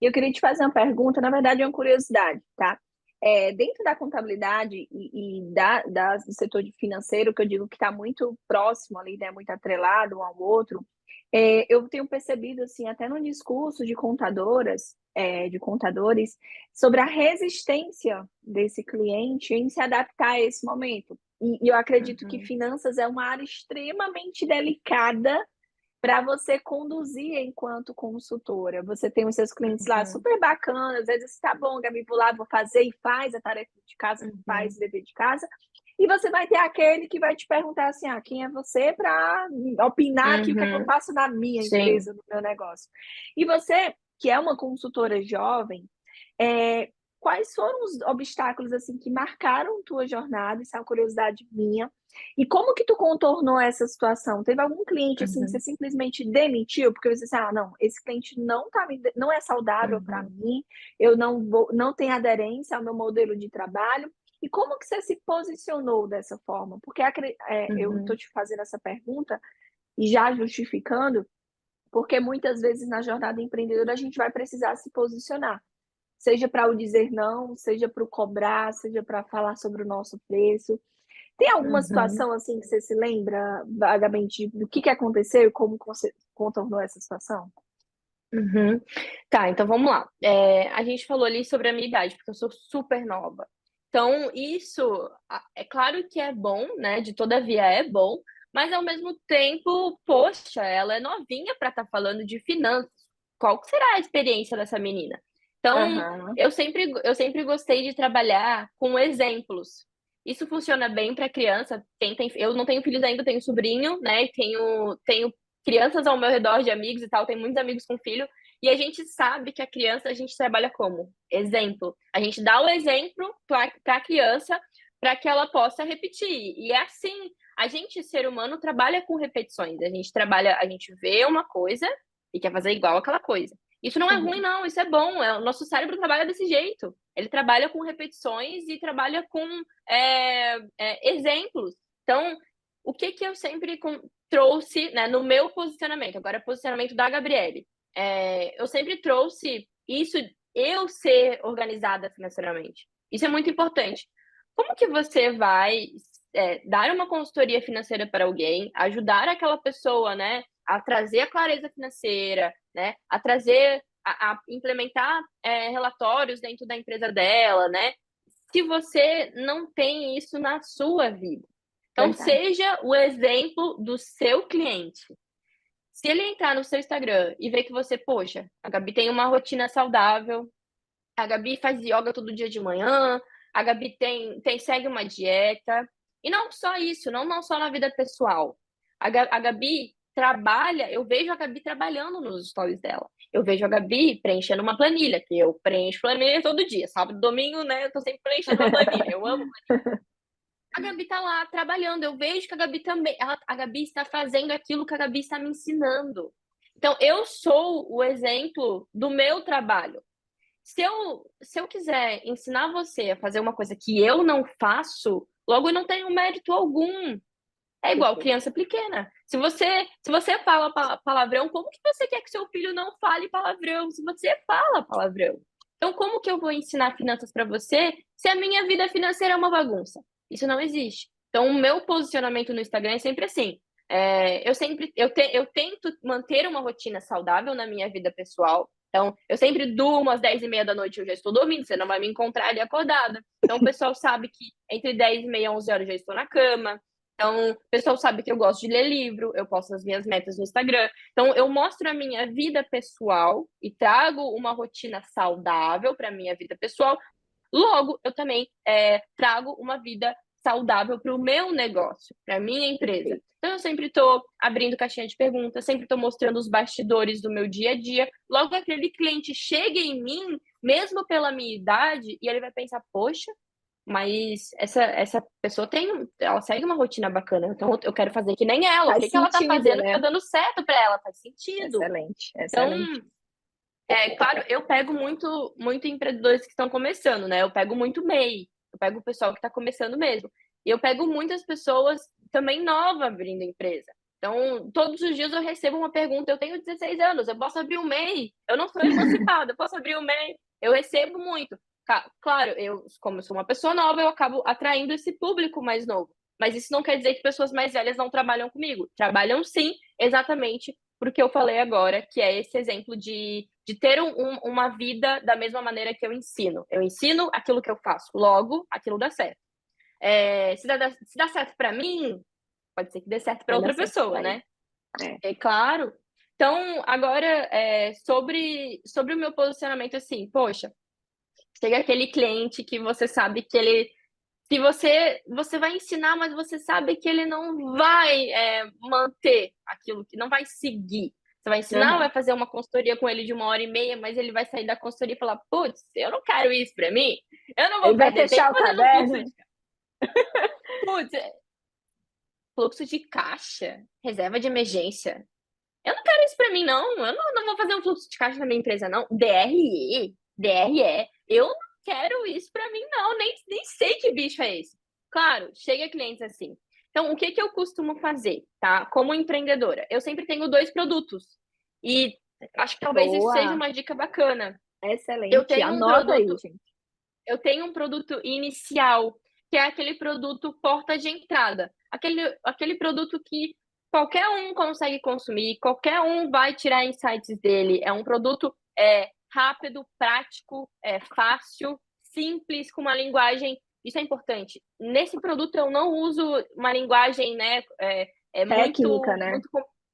A: eu queria te fazer uma pergunta, na verdade é uma curiosidade, tá? Dentro da contabilidade do setor financeiro, que eu digo que está muito próximo ali, né, muito atrelado um ao outro, eu tenho percebido, assim, até no discurso de contadoras, de contadores, sobre a resistência desse cliente em se adaptar a esse momento. E eu acredito que
B: Uhum,
A: finanças é uma área extremamente delicada para você conduzir enquanto consultora. Você tem os seus clientes lá
B: uhum,
A: super bacanas, às vezes tá bom, Gabi, vou lá, vou fazer e faz a tarefa de casa, faz
B: uhum,
A: o dever de casa. E você vai ter aquele que vai te perguntar assim: quem é você para opinar aqui o que é que eu
B: uhum,
A: faço na minha
B: sim.
A: empresa, no meu negócio? E você, que é uma consultora jovem, é, quais foram os obstáculos assim que marcaram tua jornada? Isso é uma curiosidade minha. E como que tu contornou essa situação? Teve algum cliente assim que você
B: Uhum,
A: simplesmente demitiu porque você disse: não, esse cliente não é saudável para
B: uhum,
A: mim, eu não tenho aderência ao meu modelo de trabalho. E como que você se posicionou dessa forma? Porque eu estou
B: uhum,
A: te fazendo essa pergunta e já justificando, porque muitas vezes na jornada empreendedora a gente vai precisar se posicionar, seja para o dizer não, seja para o cobrar, seja para falar sobre o nosso preço. Tem alguma
B: uhum,
A: situação assim que você se lembra vagamente do que aconteceu e como você contornou essa situação?
B: uhum. Tá, então vamos lá. A gente falou ali sobre a minha idade, porque eu sou super nova. Então, isso é claro que é bom, né? De todavia é bom, mas ao mesmo tempo, poxa, ela é novinha para estar falando de finanças. Qual que será a experiência dessa menina? Então,
A: Aham.
B: eu sempre gostei de trabalhar com exemplos. Isso funciona bem para criança. Eu não tenho filhos ainda, tenho sobrinho, né? E tenho crianças ao meu redor de amigos e tal, tem muitos amigos com filho, e a gente sabe que a criança a gente trabalha como exemplo. A gente dá o exemplo para a criança para que ela possa repetir. E é assim, a gente, ser humano, trabalha com repetições. A gente vê uma coisa e quer fazer igual aquela coisa. Isso não é ruim,
A: Uhum.
B: não, isso é bom. O nosso cérebro trabalha desse jeito. Ele trabalha com repetições e trabalha com exemplos. Então, o que eu sempre trouxe, né, no meu posicionamento, agora é posicionamento da Gabriele. Eu sempre trouxe isso, eu ser organizada financeiramente. Isso é muito importante. Como que você vai dar uma consultoria financeira para alguém, ajudar aquela pessoa, né? a trazer a clareza financeira, né? A trazer, a implementar relatórios dentro da empresa dela, né? Se você não tem isso na sua vida. Então,
A: Verdade.
B: seja o exemplo do seu cliente. Se ele entrar no seu Instagram e ver que você, poxa, a Gabi tem uma rotina saudável, a Gabi faz yoga todo dia de manhã, a Gabi segue uma dieta. E não só isso, não só na vida pessoal. A Gabi trabalha, eu vejo a Gabi trabalhando nos stories dela. Eu vejo a Gabi preenchendo uma planilha, que eu preencho planilha todo dia. Sábado, domingo, né? Eu tô sempre preenchendo uma planilha. Eu amo. A Gabi tá lá trabalhando. Eu vejo que a Gabi também. A Gabi está fazendo aquilo que a Gabi está me ensinando. Então, eu sou o exemplo do meu trabalho. Se eu quiser ensinar você a fazer uma coisa que eu não faço, logo eu não tenho mérito algum. É igual criança pequena. Se você fala palavrão, como que você quer que seu filho não fale palavrão? Se você fala palavrão. Então, como que eu vou ensinar finanças para você se a minha vida financeira é uma bagunça? Isso não existe. Então, o meu posicionamento no Instagram é sempre assim. Eu tento manter uma rotina saudável na minha vida pessoal. Então, eu sempre durmo às 10h30 da noite, eu já estou dormindo, você não vai me encontrar ali acordada. Então, o pessoal sabe que entre 10h30 e 11 horas eu já estou na cama. Então, o pessoal sabe que eu gosto de ler livro, eu posto as minhas metas no Instagram. Então, eu mostro a minha vida pessoal e trago uma rotina saudável para a minha vida pessoal. Logo, eu também trago uma vida saudável para o meu negócio, para a minha empresa. Então, eu sempre estou abrindo caixinha de perguntas, sempre estou mostrando os bastidores do meu dia a dia. Logo, aquele cliente chega em mim, mesmo pela minha idade, e ele vai pensar, poxa, mas essa pessoa ela segue uma rotina bacana, então eu quero fazer que nem ela. O
A: Faz
B: que que ela tá
A: sentido,
B: fazendo que tá
A: né?
B: dando certo para ela? Faz sentido.
A: Excelente,
B: Então,
A: excelente.
B: claro, eu pego muito empreendedores que estão começando, né? Eu pego muito MEI, eu pego o pessoal que está começando mesmo. E eu pego muitas pessoas também novas abrindo empresa. Então, todos os dias eu recebo uma pergunta. Eu tenho 16 anos, eu posso abrir um MEI? Eu não sou emancipada, eu posso abrir um MEI? Eu recebo muito. Claro, como eu sou uma pessoa nova, eu acabo atraindo esse público mais novo. Mas isso não quer dizer que pessoas mais velhas não trabalham comigo. Trabalham sim, exatamente porque eu falei agora, que é esse exemplo de ter uma vida da mesma maneira que eu ensino. Eu ensino aquilo que eu faço, logo aquilo dá certo. Se dá certo para mim, pode ser que dê certo para
A: Vai dar
B: outra
A: certo
B: pessoa,
A: pra ele.
B: né? É claro. Então, agora, sobre o meu posicionamento, assim, poxa, chega aquele cliente que você sabe que ele que você vai ensinar, mas você sabe que ele não vai manter aquilo, que não vai seguir. Você vai ensinar,
A: Aham.
B: vai fazer uma consultoria com ele de 1h30, mas ele vai sair da consultoria e falar, putz, eu não quero isso para mim, eu não vou
A: Ele vai
B: perder tempo
A: fechar o
B: fazendo um fluxo
A: caderno?
B: de... Putz, fluxo de caixa, reserva de emergência. Eu não quero isso para mim, não. Eu não vou fazer um fluxo de caixa na minha empresa, não. DRE. Eu não quero isso para mim, não. Nem sei que bicho é esse. Claro, chega clientes assim. Então, o que que eu costumo fazer, tá? Como empreendedora, eu sempre tenho 2 produtos. E acho que talvez isso seja
A: Boa,
B: uma dica bacana. Eu
A: excelente.
B: tenho um
A: Anota aí,
B: produto,
A: gente.
B: eu tenho um produto inicial, que é aquele produto porta de entrada. Aquele produto que qualquer um consegue consumir, qualquer um vai tirar insights dele. É um produto rápido, prático, fácil, simples, com uma linguagem. Isso é importante. Nesse produto eu não uso uma linguagem, né,
A: Técnica, né?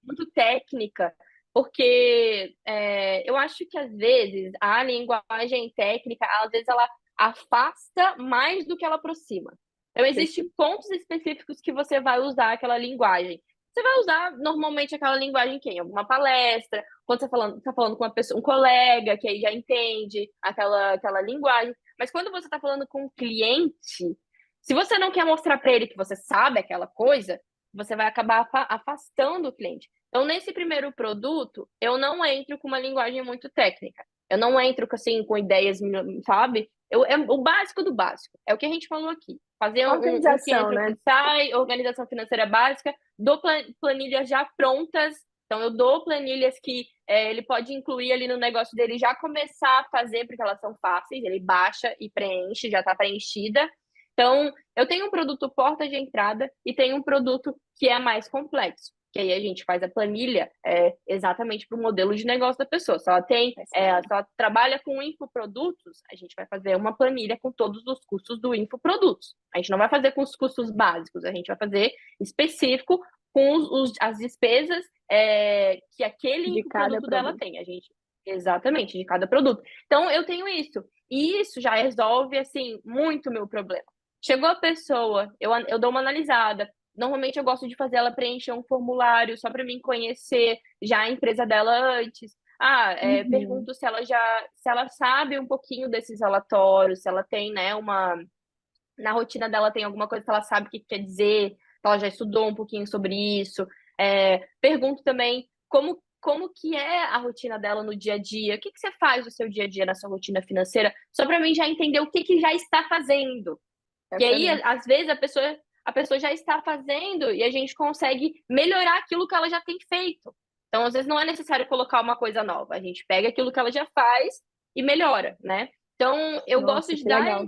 B: muito técnica, porque eu acho que às vezes a linguagem técnica, às vezes ela afasta mais do que ela aproxima. Então, existem
A: Perfeito.
B: pontos específicos que você vai usar aquela linguagem. Você vai usar normalmente aquela linguagem em alguma palestra, quando você está falando com uma pessoa, um colega que aí já entende aquela linguagem. Mas quando você está falando com um cliente, se você não quer mostrar para ele que você sabe aquela coisa, você vai acabar afastando o cliente. Então, nesse primeiro produto, eu não entro com uma linguagem muito técnica. Eu não entro assim, com ideias, sabe? É o básico do básico. É o que a gente falou aqui. Fazer um que
A: Organização,
B: entra, outro
A: né?
B: que sai, organização financeira básica, dou planilhas já prontas. Então, eu dou planilhas que ele pode incluir ali no negócio dele, já começar a fazer, porque elas são fáceis. Ele baixa e preenche, já está preenchida. Então, eu tenho um produto porta de entrada e tenho um produto que é mais complexo. que aí a gente faz a planilha exatamente para o modelo de negócio da pessoa. Se ela se ela trabalha com infoprodutos, a gente vai fazer uma planilha com todos os custos do infoprodutos. A gente não vai fazer com os custos básicos, a gente vai fazer específico com as despesas que aquele
A: De cada
B: infoproduto dela
A: produto.
B: tem. Exatamente, de cada produto. Então, eu tenho isso. E isso já resolve, assim, muito o meu problema. Chegou a pessoa, eu dou uma analisada. Normalmente eu gosto de fazer ela preencher um formulário só para mim conhecer já a empresa dela antes.
A: Uhum.
B: Pergunto se se ela sabe um pouquinho desses relatórios, se ela tem, né, na rotina dela tem alguma coisa que ela sabe o que quer dizer, que ela já estudou um pouquinho sobre isso. Pergunto também como que é a rotina dela no dia a dia, o que você faz no seu dia a dia, na sua rotina financeira, só para mim já entender o que já está fazendo. E aí,
A: Excelente.
B: às vezes, a pessoa já está fazendo e a gente consegue melhorar aquilo que ela já tem feito. Então, às vezes, não é necessário colocar uma coisa nova. A gente pega aquilo que ela já faz e melhora, né? Então, eu gosto
A: Nossa,
B: de
A: que
B: dar
A: legal.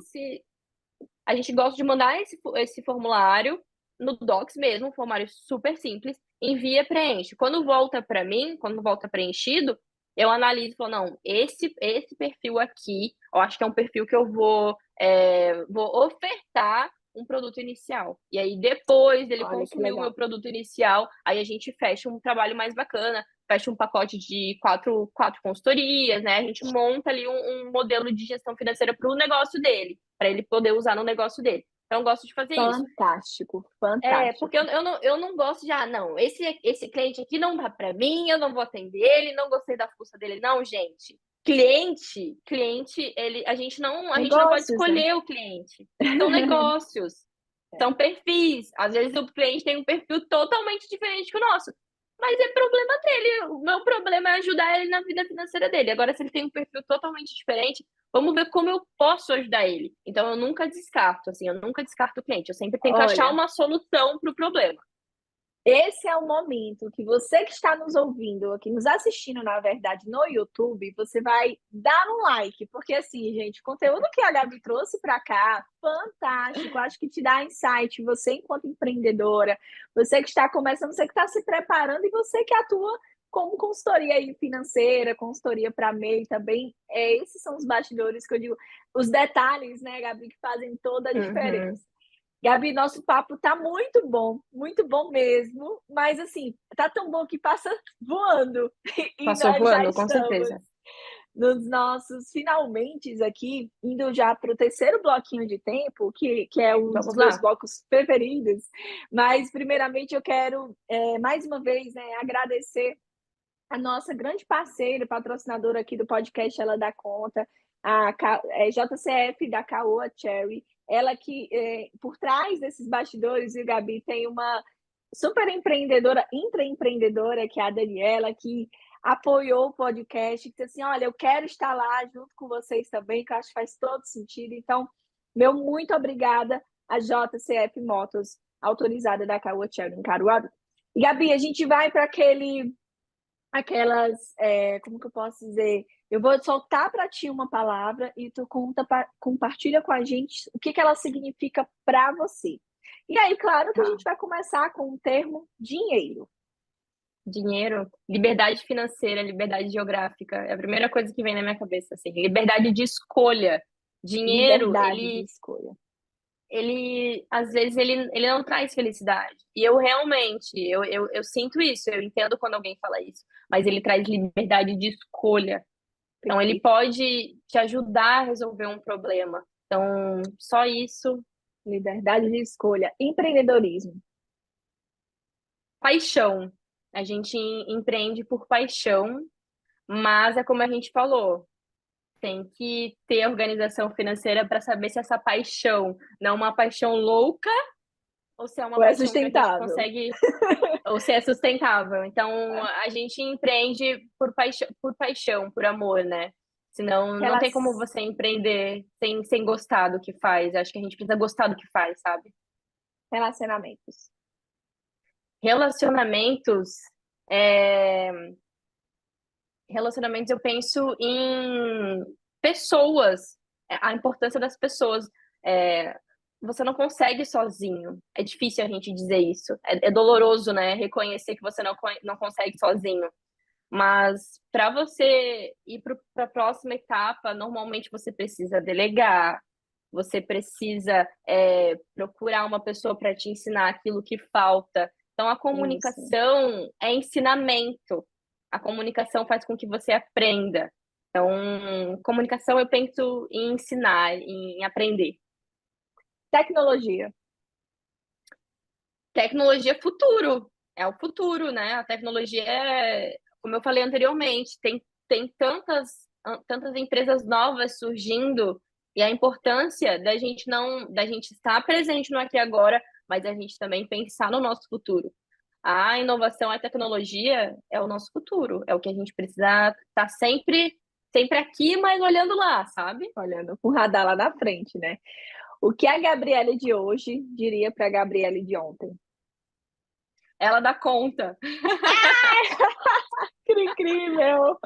B: a gente gosta de mandar esse formulário no Docs mesmo, um formulário super simples, envia, preenche. Quando volta para mim, quando volta preenchido, eu analiso e falo, não, esse perfil aqui, eu acho que é um perfil que eu vou ofertar um produto inicial. E aí, depois dele
A: Olha que
B: consumir o meu
A: legal.
B: produto inicial, aí a gente fecha um trabalho mais bacana, fecha um pacote de quatro consultorias, né? A gente monta ali um modelo de gestão financeira para o negócio dele, para ele poder usar no negócio dele. Então, eu gosto de fazer isso.
A: Fantástico,
B: Porque eu,
A: fantástico.
B: eu não gosto de, não, esse cliente aqui não dá para mim, eu não vou atender ele, não gostei da força dele. Não, gente. Cliente, a gente não pode
A: Negócios, né?
B: escolher o cliente. São negócios,
A: É.
B: são perfis. Às vezes o cliente tem um perfil totalmente diferente que o nosso. Mas é problema dele. O meu problema é ajudar ele na vida financeira dele. Agora, se ele tem um perfil totalmente diferente, vamos ver como eu posso ajudar ele. Então, eu nunca descarto, assim, eu nunca descarto o cliente. Eu sempre tento achar
A: Olha,
B: uma solução para o problema.
A: esse é o momento que você que está nos ouvindo, aqui nos assistindo, na verdade, no YouTube, você vai dar um like, porque assim, gente, o conteúdo que a Gabi trouxe para cá, fantástico, acho que te dá insight, você enquanto empreendedora, você que está começando, você que está se preparando e você que atua como consultoria aí financeira, consultoria para MEI também, esses são os bastidores que eu digo, os detalhes, né, Gabi, que fazem toda a
B: Uhum.
A: diferença. Gabi, nosso papo tá muito bom mesmo, mas assim, tá tão bom que passa voando e
B: Passou
A: nós já
B: voando, com
A: estamos
B: certeza.
A: nos nossos finalmente aqui, indo já para o terceiro bloquinho de tempo, que é um dos
B: Vamos
A: meus
B: lá.
A: blocos preferidos. Mas, primeiramente, eu quero, mais uma vez, né, agradecer a nossa grande parceira, patrocinadora aqui do podcast Ela Dá Conta, JCF da Caoa Cherry, ela que, por trás desses bastidores, e Gabi, tem uma super empreendedora, intraempreendedora, que é a Daniela, que apoiou o podcast, que disse assim, olha, eu quero estar lá junto com vocês também, que eu acho que faz todo sentido. Então, meu muito obrigada a JCF Motos, autorizada da Caoa Cherry em Caruaru. E, Gabi, a gente vai para aquelas, como que eu posso dizer? Eu vou soltar para ti uma palavra e tu compartilha com a gente o que que ela significa para você. E aí, claro que a
B: Tá.
A: gente vai começar com o termo dinheiro.
B: Dinheiro, liberdade financeira, liberdade geográfica. É a primeira coisa que vem na minha cabeça, assim. Liberdade de escolha. Dinheiro,
A: Liberdade de escolha.
B: às vezes, ele não traz felicidade. E eu realmente, eu sinto isso, eu entendo quando alguém fala isso. Mas ele traz liberdade de escolha. Então, ele
A: Perfeito.
B: pode te ajudar a resolver um problema. Então, só isso.
A: Liberdade de escolha. Empreendedorismo.
B: Paixão. A gente empreende por paixão, mas é como a gente falou, tem que ter organização financeira para saber se essa paixão não é uma paixão louca ou se é uma
A: Ou é
B: paixão que a gente
A: sustentável?
B: consegue, ou se é sustentável. Então, a gente empreende por paixão, por amor, né? Senão, não tem como
A: Relas-
B: você empreender sem gostar do que faz. Acho que a gente precisa gostar do que faz, sabe?
A: Relacionamentos.
B: Relacionamentos, é, relacionamentos eu penso em pessoas, a importância das pessoas. É, você não consegue sozinho. É difícil a gente dizer isso. É doloroso, né? Reconhecer que você não consegue sozinho. Mas para você ir para a próxima etapa, normalmente você precisa delegar, você precisa procurar uma pessoa para te ensinar aquilo que falta. Então, a
A: Isso.
B: comunicação é ensinamento. A comunicação faz com que você aprenda. Então, comunicação eu penso em ensinar, em aprender.
A: Tecnologia.
B: Tecnologia é futuro, é o futuro, né? A tecnologia como eu falei anteriormente, tem tantas empresas novas surgindo e a importância da gente não, da gente estar presente no aqui e agora, mas a gente também pensar no nosso futuro. A inovação, a tecnologia é o nosso futuro, é o que a gente precisa estar sempre aqui, mas olhando lá, sabe?
A: Olhando com o radar lá na frente, né? O que a Gabriele de hoje diria para a Gabriele de ontem?
B: Ela dá conta.
A: Que incrível!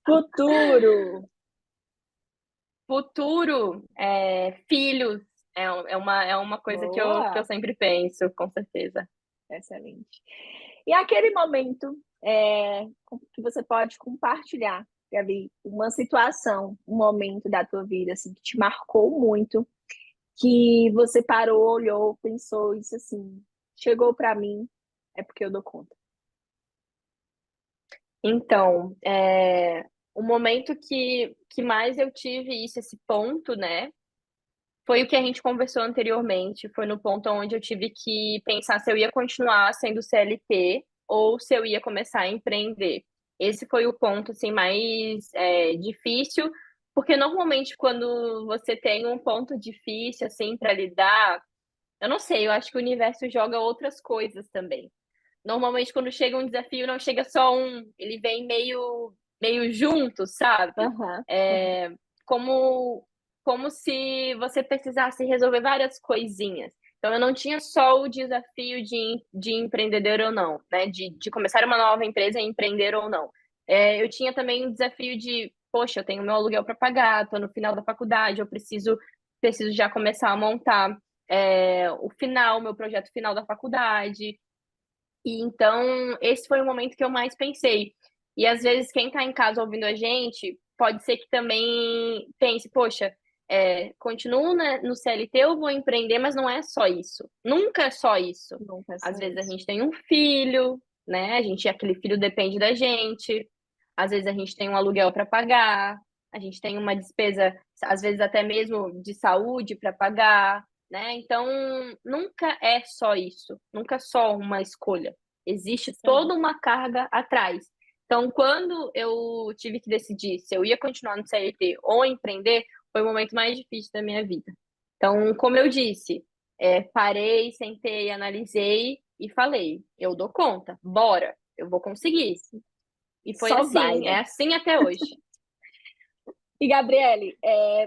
A: Futuro.
B: Futuro, filhos, é uma coisa que eu
A: Boa,
B: sempre penso, com certeza.
A: excelente. E aquele momento que você pode compartilhar, Gabi, uma situação, um momento da tua vida assim, que te marcou muito, que você parou, olhou, pensou isso assim, chegou para mim, é porque eu dou conta.
B: Então, o momento que mais eu tive isso, esse ponto, né, foi o que a gente conversou anteriormente, foi no ponto onde eu tive que pensar se eu ia continuar sendo CLT ou se eu ia começar a empreender. Esse foi o ponto, assim, mais difícil, porque normalmente quando você tem um ponto difícil, assim, para lidar, eu não sei, eu acho que o universo joga outras coisas também. Normalmente, quando chega um desafio, não chega só um, ele vem meio junto, sabe?
A: Aham, aham.
B: É, como, como se você precisasse resolver várias coisinhas. Então, eu não tinha só o desafio de empreendedor ou não, né? De começar uma nova empresa e empreender ou não. Eu tinha também o desafio de, poxa, eu tenho meu aluguel para pagar, estou no final da faculdade, eu preciso já começar a montar meu projeto final da faculdade. E então, esse foi o momento que eu mais pensei. E às vezes, quem está em casa ouvindo a gente, pode ser que também pense, poxa, continuo no CLT, eu vou empreender, mas não é só isso. Nunca é só isso.
A: Nunca é
B: Às
A: só
B: vezes a
A: isso.
B: gente tem um filho, né? Aquele filho depende da gente. Às vezes a gente tem um aluguel para pagar, a gente tem uma despesa, às vezes até mesmo de saúde para pagar, né? Então, nunca é só isso, nunca é só uma escolha. Existe toda
A: Excelente.
B: uma carga atrás. Então, quando eu tive que decidir se eu ia continuar no CLT ou empreender, foi o momento mais difícil da minha vida. Então, como eu disse, parei, sentei, analisei e falei: eu dou conta, bora, eu vou conseguir. E foi
A: Só vai,
B: assim,
A: né?
B: é assim até hoje.
A: E, Gabriele,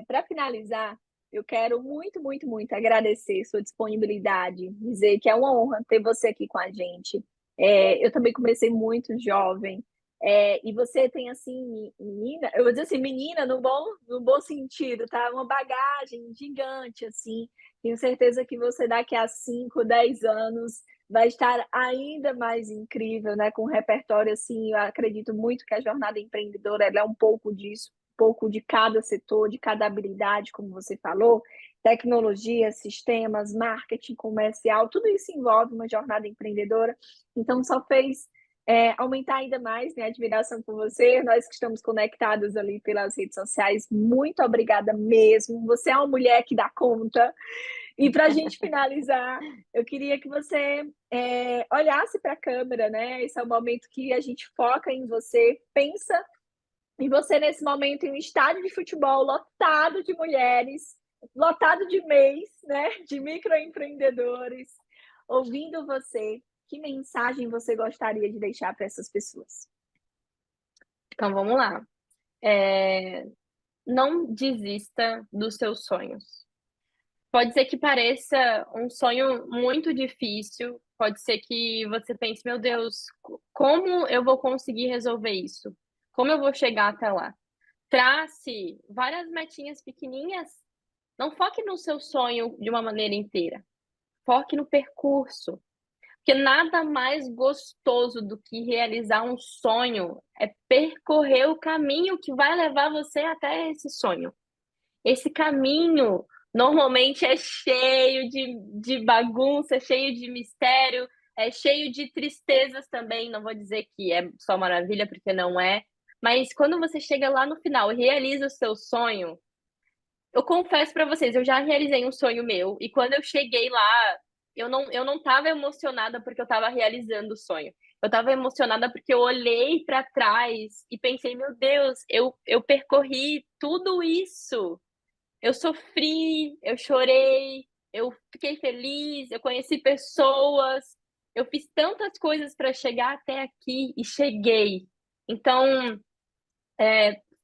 A: para finalizar, eu quero muito, muito, muito agradecer sua disponibilidade, dizer que é uma honra ter você aqui com a gente. Eu também comecei muito jovem, e você tem, assim, menina, eu vou dizer assim, menina no bom sentido, tá? Uma bagagem gigante, assim. Tenho certeza que você daqui a 5, 10 anos vai estar ainda mais incrível, né? Com um repertório, assim, eu acredito muito que a jornada empreendedora ela é um pouco disso, pouco de cada setor, de cada habilidade, como você falou, tecnologia, sistemas, marketing comercial, tudo isso envolve uma jornada empreendedora. Então, só fez aumentar ainda mais minha admiração por você. Nós que estamos conectados ali pelas redes sociais, muito obrigada mesmo. Você é uma mulher que dá conta. E para a gente finalizar, eu queria que você olhasse para a câmera, né? Esse é o momento que a gente foca em você, pensa e você, nesse momento, em um estádio de futebol lotado de mulheres, lotado de MEIs, né? De microempreendedores, ouvindo você, que mensagem você gostaria de deixar para essas pessoas?
B: Então, vamos lá. É, não desista dos seus sonhos. Pode ser que pareça um sonho muito difícil, pode ser que você pense, meu Deus, como eu vou conseguir resolver isso? Como eu vou chegar até lá? Trace várias metinhas pequenininhas, Não foque no seu sonho de uma maneira inteira. Foque no percurso. Porque nada mais gostoso do que realizar um sonho é percorrer o caminho que vai levar você até esse sonho. Esse caminho normalmente é cheio de bagunça, cheio de mistério, é cheio de tristezas também. Não vou dizer que é só maravilha, porque não é. Mas quando você chega lá no final e realiza o seu sonho, eu confesso para vocês, eu já realizei um sonho meu. E quando eu cheguei lá, eu não estava emocionada porque eu estava realizando o sonho. Eu estava emocionada porque eu olhei para trás e pensei, meu Deus, eu percorri tudo isso. Eu sofri, eu chorei, eu fiquei feliz, eu conheci pessoas, eu fiz tantas coisas para chegar até aqui e cheguei. Então,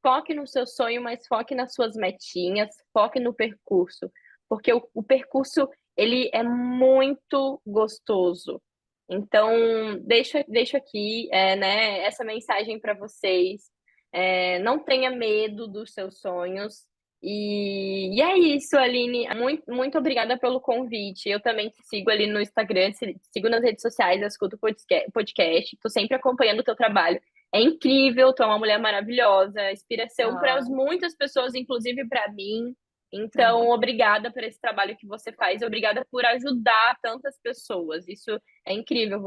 B: foque no seu sonho, mas foque nas suas metinhas, foque no percurso, porque o percurso ele é muito gostoso. Então, deixo aqui, né, essa mensagem para vocês. Não tenha medo dos seus sonhos. E é isso, Aline. Muito, muito obrigada pelo convite. Eu também te sigo ali no Instagram, sigo nas redes sociais, eu escuto podcast. Estou sempre acompanhando o teu trabalho. É incrível, tu é uma mulher maravilhosa, inspiração para
A: Ah,
B: muitas pessoas, inclusive para mim. Então,
A: ah.
B: obrigada por esse trabalho que você faz, obrigada por ajudar tantas pessoas. Isso é incrível.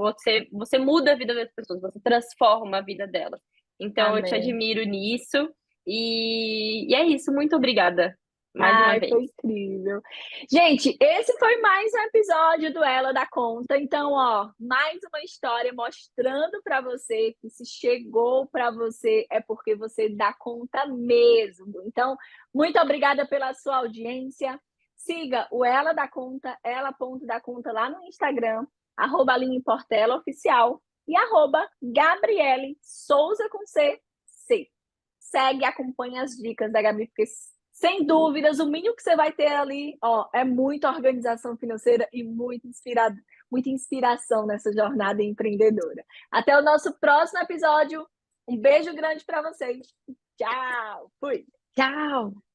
B: Você muda a vida das pessoas, você transforma a vida delas. Então, eu te
A: Amém.
B: admiro nisso. E é isso. Muito obrigada mais uma
A: Ai,
B: vez.
A: foi incrível. Gente, esse foi mais um episódio do Ela da Conta. Então, ó, mais uma história mostrando para você que se chegou para você é porque você dá conta mesmo. Então, muito obrigada pela sua audiência. Siga o Ela da Conta, ela.da conta lá no Instagram, @Aline Portela Oficial e @Gabriele Souza com C. Segue e acompanha as dicas da Gabi, porque sem dúvidas, o mínimo que você vai ter ali, ó, é muita organização financeira e muita inspiração nessa jornada empreendedora. Até o nosso próximo episódio. Um beijo grande para vocês. Tchau. Fui.
B: Tchau!